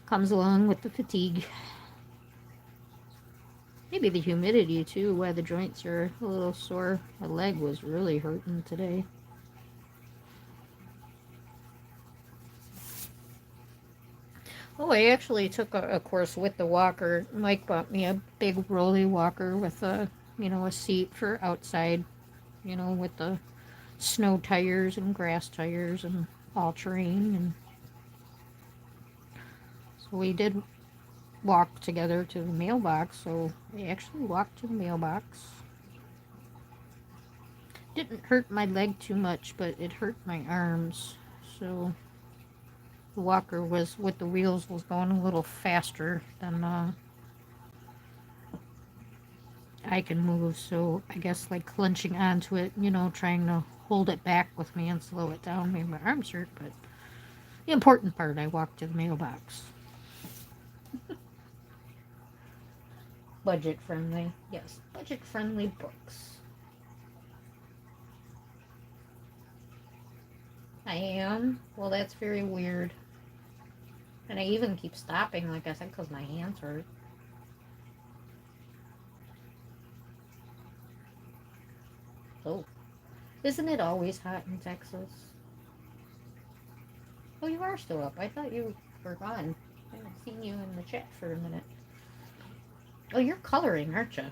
Comes along with the fatigue. Maybe the humidity too, why the joints are a little sore. My leg was really hurting today. Oh, I actually took a course with the walker. Mike bought me a big rolly walker with a seat for outside, with the snow tires and grass tires and all terrain. And so we did walk together to the mailbox. So we actually walked to the mailbox. Didn't hurt my leg too much, but it hurt my arms. So the walker was, with the wheels, was going a little faster than I can move. So I guess like clenching onto it, trying to hold it back with me and slow it down made my arms hurt. But the important part, I walked to the mailbox. Budget friendly. Yes, budget friendly books. I am? Well, that's very weird. And I even keep stopping, like I said, because my hands hurt. Oh, isn't it always hot in Texas? Oh, you are still up. I thought you were gone. I haven't seen you in the chat for a minute. Oh, you're coloring, aren't you?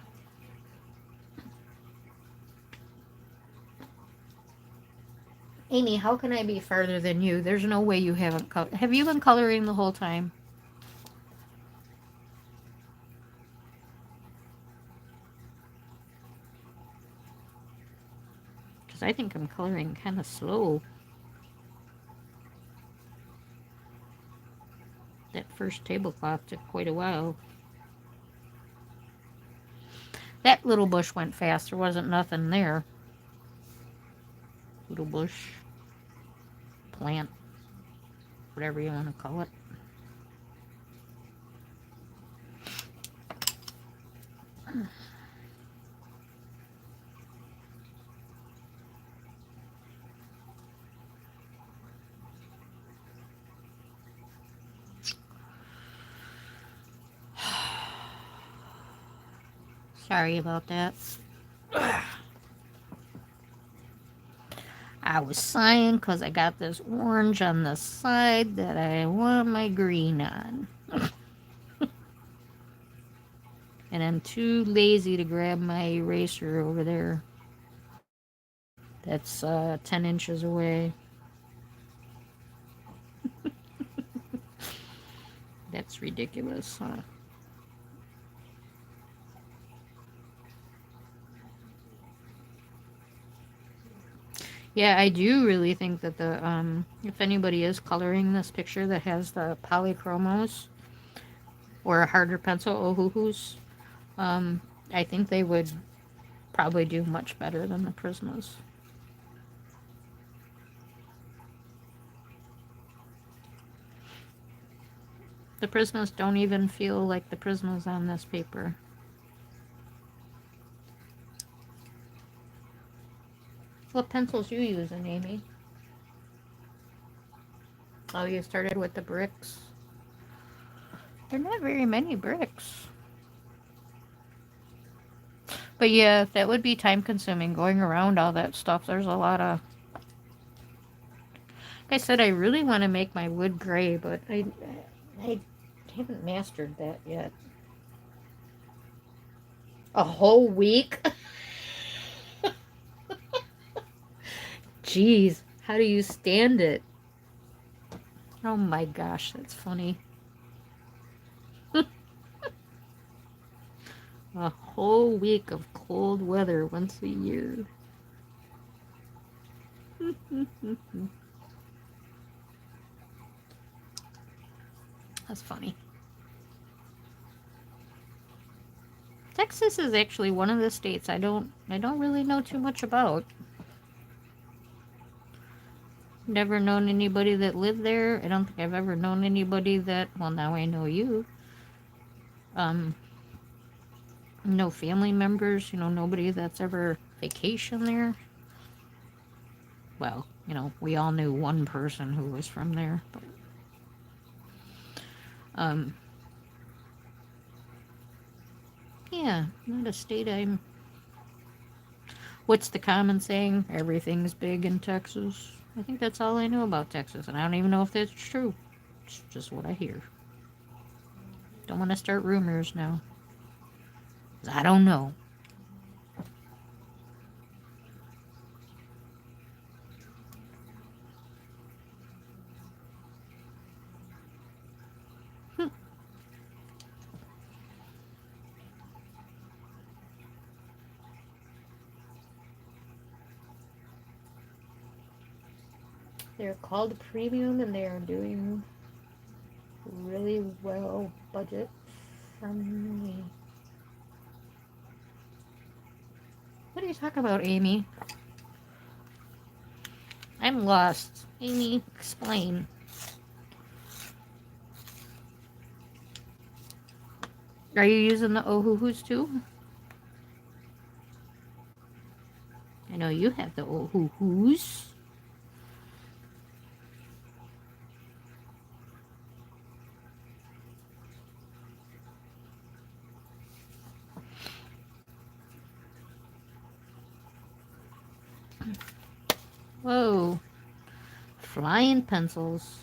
Amy, how can I be farther than you? There's no way you haven't colored. Have you been coloring the whole time? Because I think I'm coloring kind of slow. That first tablecloth took quite a while. That little bush went fast. There wasn't nothing there. Little bush. Plant. Whatever you want to call it. Sorry about that. I was sighing because I got this orange on the side that I want my green on. And I'm too lazy to grab my eraser over there. That's 10 inches away. That's ridiculous, huh? Yeah, I do really think that if anybody is coloring this picture that has the polychromos or a harder pencil, ohuhus, I think they would probably do much better than the Prismas. The Prismas don't even feel like the Prismas on this paper. What pencils you using, Amy? Oh, you started with the bricks. There are not very many bricks. But yeah, that would be time consuming going around all that stuff. There's a lot of... Like I said, I really want to make my wood gray, but I haven't mastered that yet. A whole week? Jeez, how do you stand it? Oh my gosh, that's funny. A whole week of cold weather once a year. That's funny. Texas is actually one of the states I don't really know too much about. never known anybody that lived there. I don't think I've ever known anybody that, well, now I know you. Um, no family members, nobody that's ever vacation there. Well, we all knew one person who was from there, but um, yeah, not a state I'm. What's the common saying? Everything's big in Texas. I think that's all I know about Texas, and I don't even know if that's true. It's just what I hear. Don't want to start rumors now. 'Cause I don't know. They're called premium, and they are doing really well budget friendly. What are you talking about, Amy? I'm lost. Amy, explain. Are you using the Ohuhus too? I know you have the Ohuhus. Whoa. Flying pencils.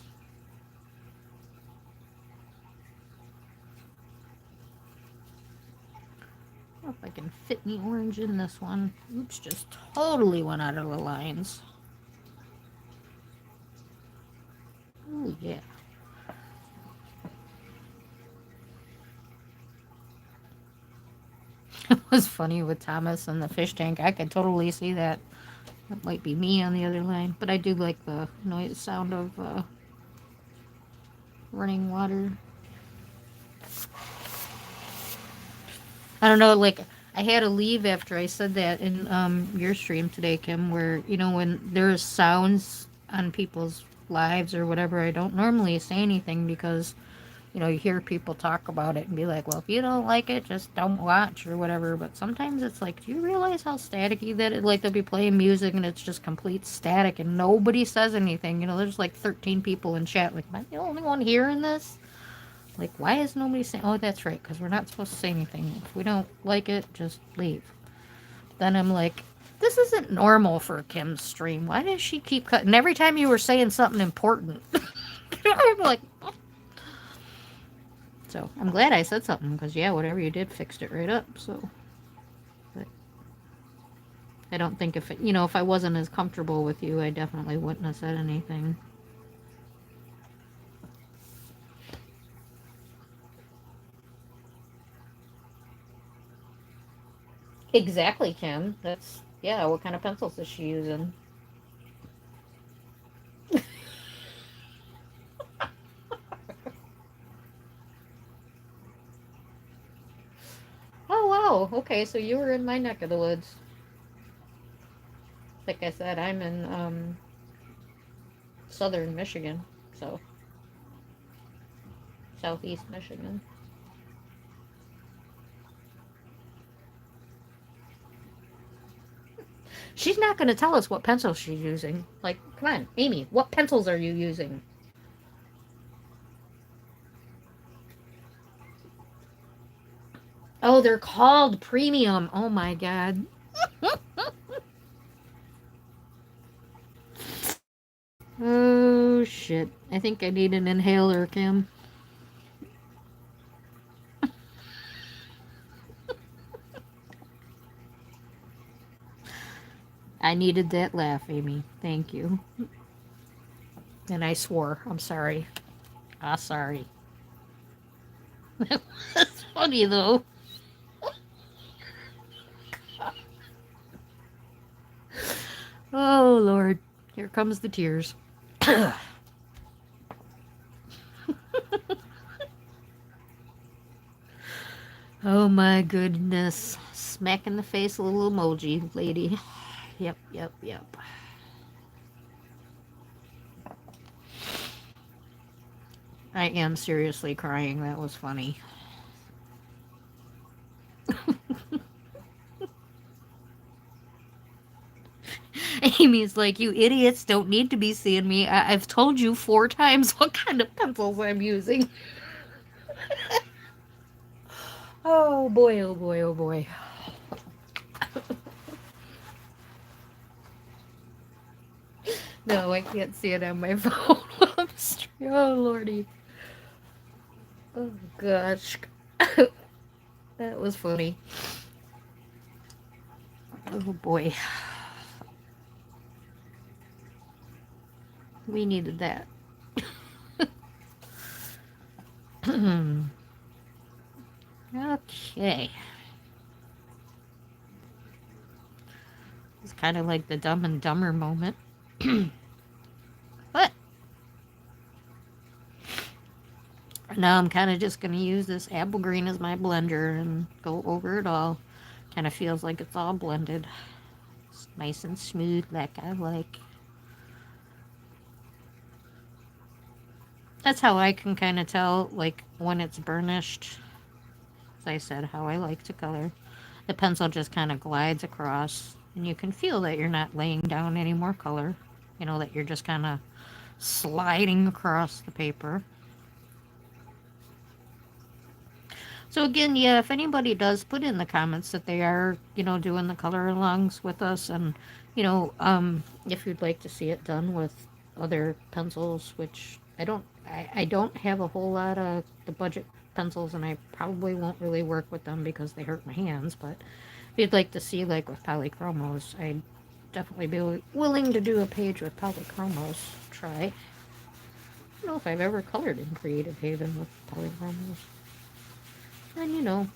I don't know if I can fit any orange in this one. Oops, just totally went out of the lines. Oh, yeah. It was funny with Thomas and the fish tank. I could totally see that. That might be me on the other line. But I do like the noise sound of running water. I don't know, like, I had to leave after I said that in your stream today, Kim, where, when there's sounds on people's lives or whatever, I don't normally say anything because, you hear people talk about it and be like, well, if you don't like it, just don't watch or whatever. But sometimes it's like, do you realize how staticky that is? Like, they'll be playing music and it's just complete static and nobody says anything. There's like 13 people in chat. Like, am I the only one hearing this? Like, why is nobody saying, oh, that's right, because we're not supposed to say anything. If we don't like it, just leave. Then I'm like, this isn't normal for Kim's stream. Why does she keep cutting? Every time you were saying something important. I'm like, oh. So I'm glad I said something, because, yeah, whatever you did fixed it right up. So, but I don't think if I wasn't as comfortable with you, I definitely wouldn't have said anything. Exactly, Kim. Yeah, what kind of pencils is she using? Oh, wow. Okay, so you were in my neck of the woods. Like I said, I'm in southern Michigan, so southeast Michigan. She's not going to tell us what pencil she's using. Like, come on, Amy, what pencils are you using? Oh, they're called premium. Oh my god. Oh shit. I think I need an inhaler, Kim. I needed that laugh, Amy. Thank you. And I swore. I'm sorry. Sorry. That's funny though. Oh Lord. Here comes the tears. Oh my goodness. Smack in the face, a little emoji, lady. Yep, yep, yep. I am seriously crying. That was funny. Amy's like, you idiots don't need to be seeing me. I've told you 4 times what kind of pencils I'm using. Oh boy, oh boy, oh boy. No, I can't see it on my phone. Oh lordy. Oh gosh. That was funny. Oh boy. We needed that. Okay. It's kind of like the Dumb and Dumber moment. But now I'm kind of just going to use this apple green as my blender and go over it all. Kind of feels like it's all blended. It's nice and smooth like I like. That's how I can kind of tell, like, when it's burnished. As I said, how I like to color. The pencil just kind of glides across, and you can feel that you're not laying down any more color. You know, that you're just kind of sliding across the paper. So again, yeah, if anybody does put in the comments that they are, doing the color alongs with us, and, if you'd like to see it done with other pencils, which I don't have a whole lot of the budget pencils, and I probably won't really work with them because they hurt my hands, but if you'd like to see, like, with polychromos, I'd definitely be willing to do a page with polychromos. Try. I don't know if I've ever colored in Creative Haven with polychromos. And,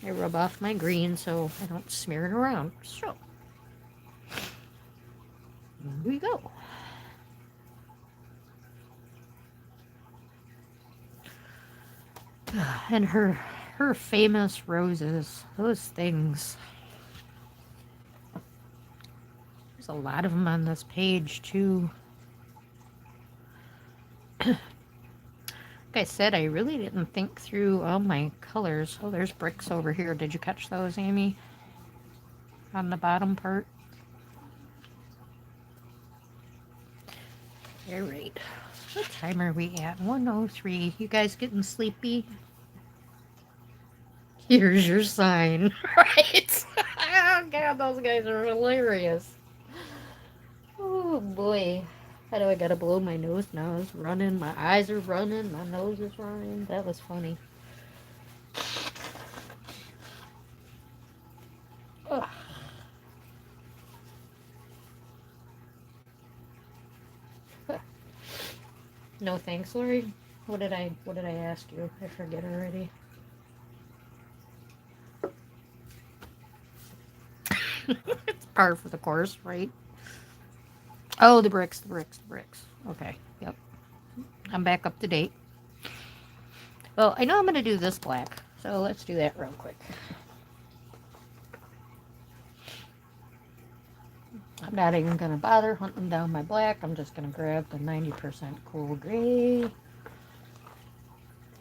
I rub off my green so I don't smear it around. So, here we go. And her famous roses, those things. There's a lot of them on this page too. Like I said, I really didn't think through all my colors. Oh, there's bricks over here. Did you catch those, Amy? On the bottom part? All right. What time are we at? 1:03. You guys getting sleepy? Here's your sign. Right? Oh, God, those guys are hilarious. Oh, boy. How do I gotta blow my nose now? It's running. My eyes are running. My nose is running. That was funny. Ugh. No thanks, Lori. What did I ask you? I forget already. It's par for the course, right? Oh, the bricks, the bricks, the bricks. Okay, yep. I'm back up to date. Well, I know I'm gonna do this black, so let's do that real quick. I'm not even gonna bother hunting down my black. I'm just gonna grab the 90% cool gray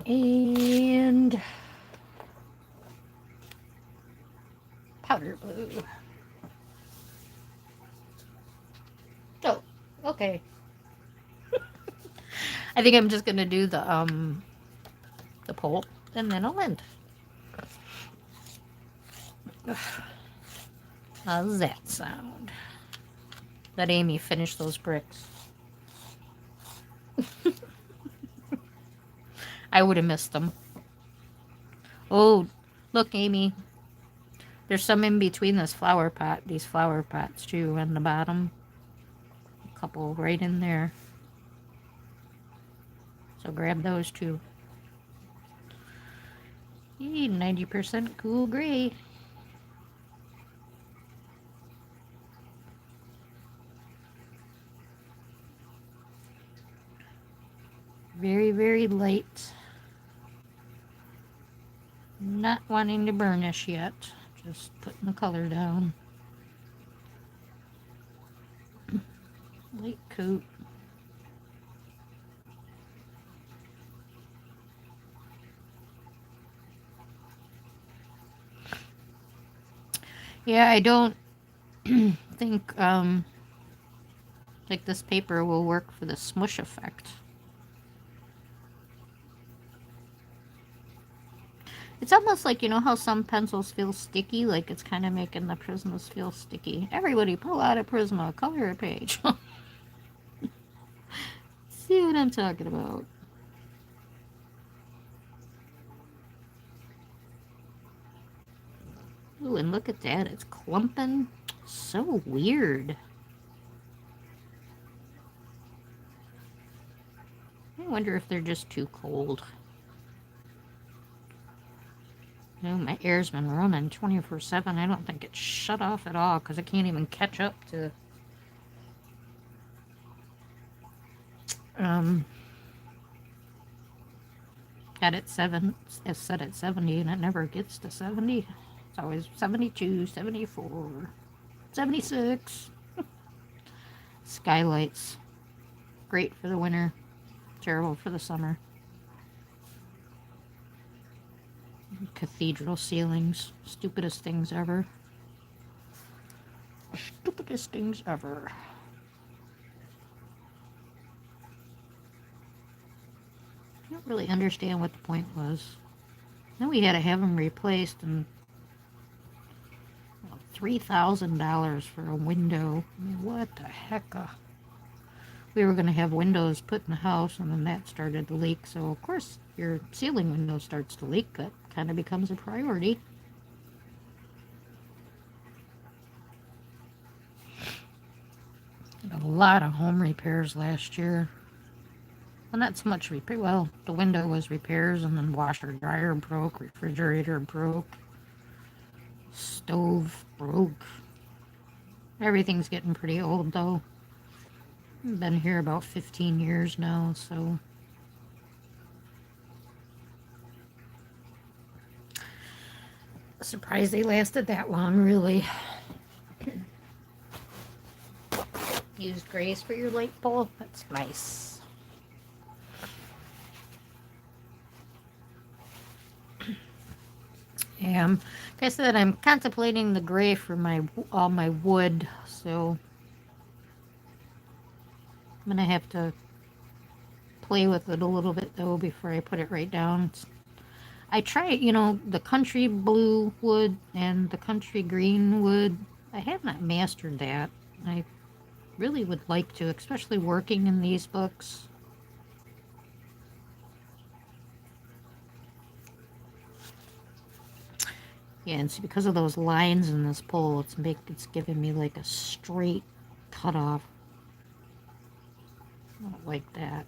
and powder blue. Oh, okay. I think I'm just gonna do the pole and then I'll end. How's that sound? Let Amy finish those bricks. I would have missed them. Oh, look, Amy. There's some in between these flower pots too, on the bottom. A couple right in there. So grab those too. 90% cool gray. Very, very light. Not wanting to burnish yet. Just putting the color down. Light coat. Yeah, I don't think like this paper will work for the smush effect. It's almost like, you know how some pencils feel sticky? Like it's kind of making the Prismas feel sticky. Everybody pull out a Prisma, color a page. See what I'm talking about. Ooh, and look at that. It's clumping. So weird. I wonder if they're just too cold. You know, my air's been running 24/7. I don't think it's shut off at all because I can't even catch up to um it's set at 70 and it never gets to 70. It's always 72, 74, 76. Skylights. Great for the winter, terrible for the summer. Cathedral ceilings. Stupidest things ever. Stupidest things ever. I don't really understand what the point was. Then we had to have them replaced, and $3,000 for a window. I mean, what the heck? We were going to have windows put in the house, and then that started to leak. So, of course, your ceiling window starts to leak. That kind of becomes a priority. A lot of home repairs last year. Well, not so much repair. Well, the window was repairs, and then washer dryer broke, refrigerator broke, stove broke. Everything's getting pretty old, though. I've been here about 15 years now, so surprised they lasted that long, really. Used grays for your light bulb. That's nice. Yeah, like I said, I'm contemplating the gray for my all my wood, so I'm gonna have to play with it a little bit though before I put it right down. I tried, the country blue wood and the country green wood. I have not mastered that. I really would like to, especially working in these books. Yeah, and see, because of those lines in this pole, it's giving me like a straight cutoff. I don't like that.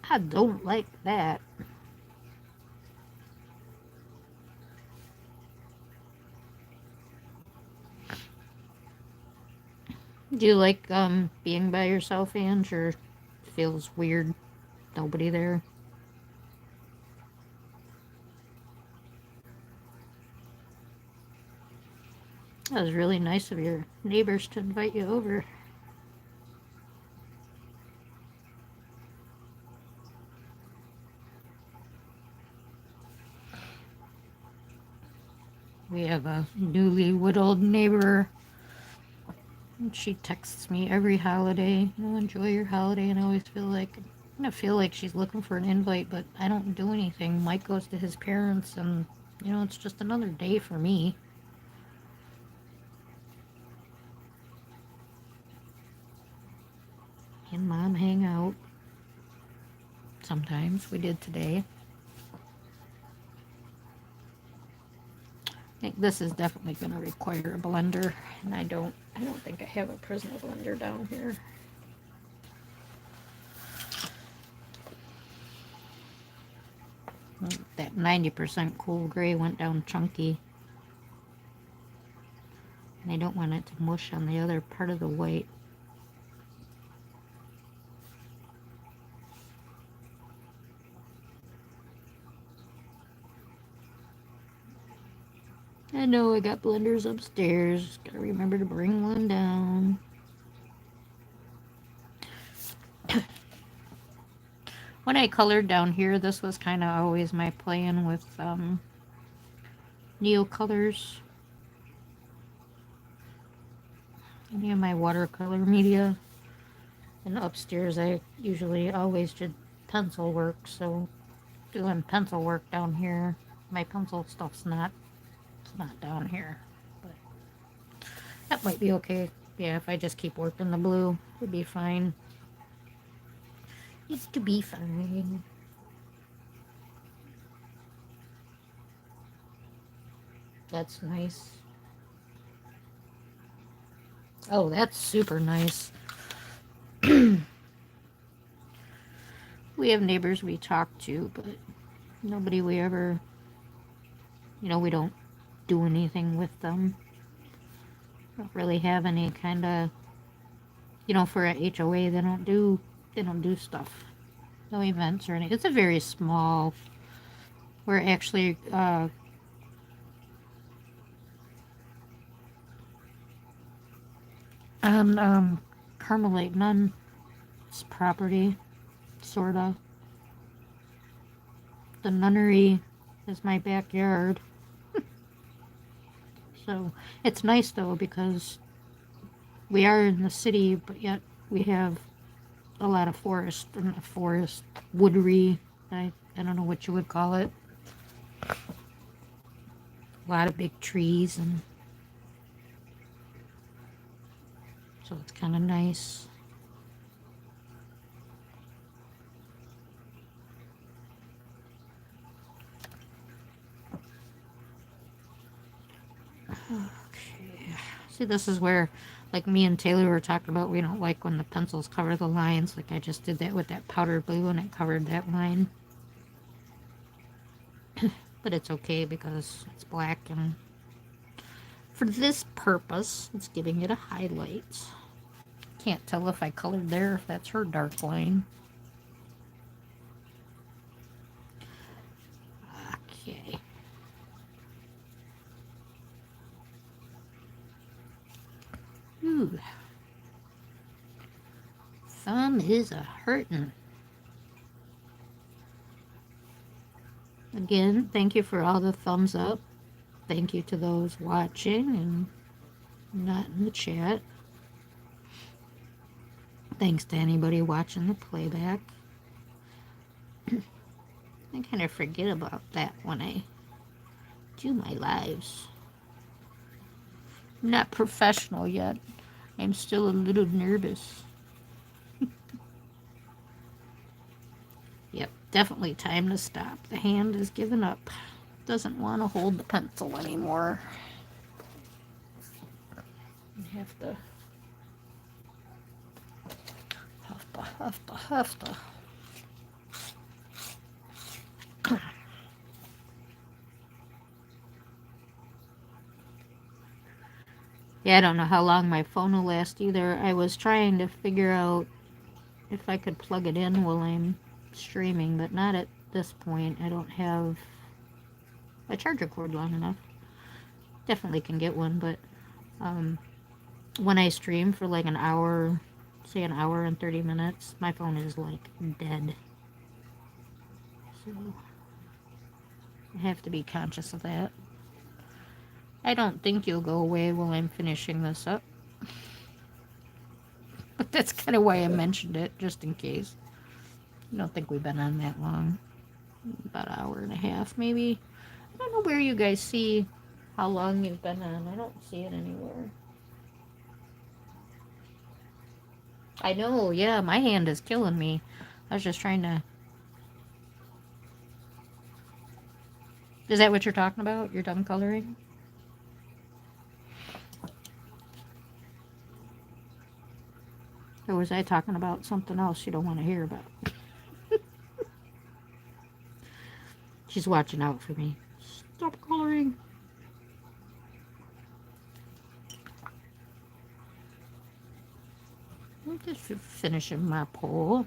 I don't like that. Do you like being by yourself, Ange, or feels weird? Nobody there. That was really nice of your neighbors to invite you over. We have a newly widowed neighbor. And she texts me every holiday. Enjoy your holiday, and I always feel like she's looking for an invite, but I don't do anything. Mike goes to his parents, and it's just another day for me. Me and Mom hang out. Sometimes we did today. I think this is definitely going to require a blender, and I don't think I have a Prisma blender down here. That 90% cool gray went down chunky, and I don't want it to mush on the other part of the white. I know I got blenders upstairs. Gotta remember to bring one down. When I colored down here, this was kind of always my plan with Neo colors. any of my watercolor media. And upstairs I usually always did pencil work, so doing pencil work down here. My pencil stuff's not, it's not down here. But that might be okay. Yeah, if I just keep working the blue, it'd be fine. It's to be fine. That's nice. Oh, that's super nice. We have neighbors we talk to, but nobody we ever, we don't do anything with them. Don't really have any kind of, for a HOA, they don't do stuff. No events or anything. It's a very small, we're actually, on, Carmelite Nun's property, sorta. The nunnery is my backyard. So it's nice though because we are in the city, but yet we have a lot of forest and forest woodery. I don't know what you would call it. A lot of big trees, and so it's kind of nice. Okay. See, this is where, like me and Taylor were talking about, we don't like when the pencils cover the lines. Like I just did that with that powder blue and it covered that line. But it's okay because it's black, and for this purpose, it's giving it a highlight. Can't tell if I colored there, if that's her dark line. Okay. Ooh. Thumb is a hurtin'. Again, thank you for all the thumbs up. Thank you to those watching and not in the chat. Thanks to anybody watching the playback. I kind of forget about that when I do my lives. I'm not professional yet. I'm still a little nervous. Yep, definitely time to stop. The hand is giving up. Doesn't want to hold the pencil anymore. I have to have to. Yeah, I don't know how long my phone will last either. I was trying to figure out if I could plug it in while I'm streaming, but not at this point. I don't have a charger cord long enough. Definitely can get one, but when I stream for like an hour, say an hour and 30 minutes, my phone is like dead. So I have to be conscious of that. I don't think you'll go away while I'm finishing this up. But that's kind of why I mentioned it, just in case. I don't think we've been on that long. About an hour and a half, maybe. I don't know where you guys see how long you've been on. I don't see it anywhere. I know, yeah, my hand is killing me. I was just trying to... Is that what you're talking about? You're done coloring? Or was I talking about something else you don't want to hear about? She's watching out for me. Stop coloring. I'm just finishing my pole.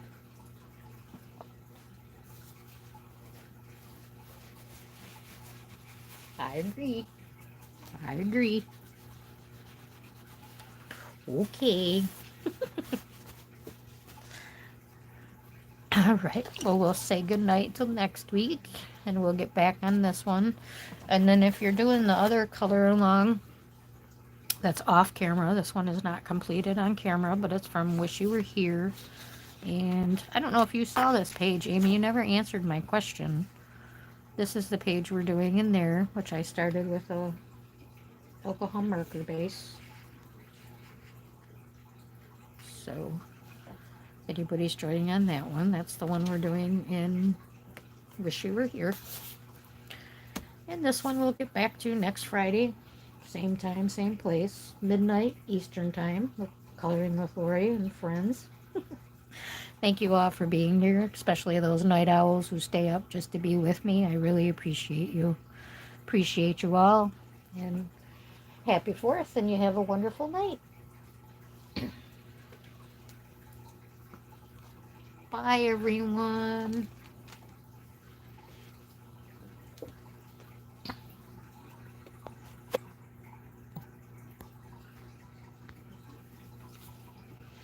I agree. I agree. Okay. All right. Well, we'll say goodnight till next week, and we'll get back on this one. And then if you're doing the other color along, That's off camera. This one is not completed on camera, but it's from Wish You Were Here. And I don't know if you saw this page, Amy. You never answered my question. This is the page we're doing in there, which I started with a alcohol marker base. So, if anybody's joining on that one, that's the one we're doing in Wish You Were Here. And this one we'll get back to next Friday. Same time, same place. Midnight Eastern Time. With Coloring with Lorri and friends. Thank you all for being here, especially those night owls who stay up just to be with me. I really appreciate you. Appreciate you all. And happy 4th, and you have a wonderful night. Bye, everyone.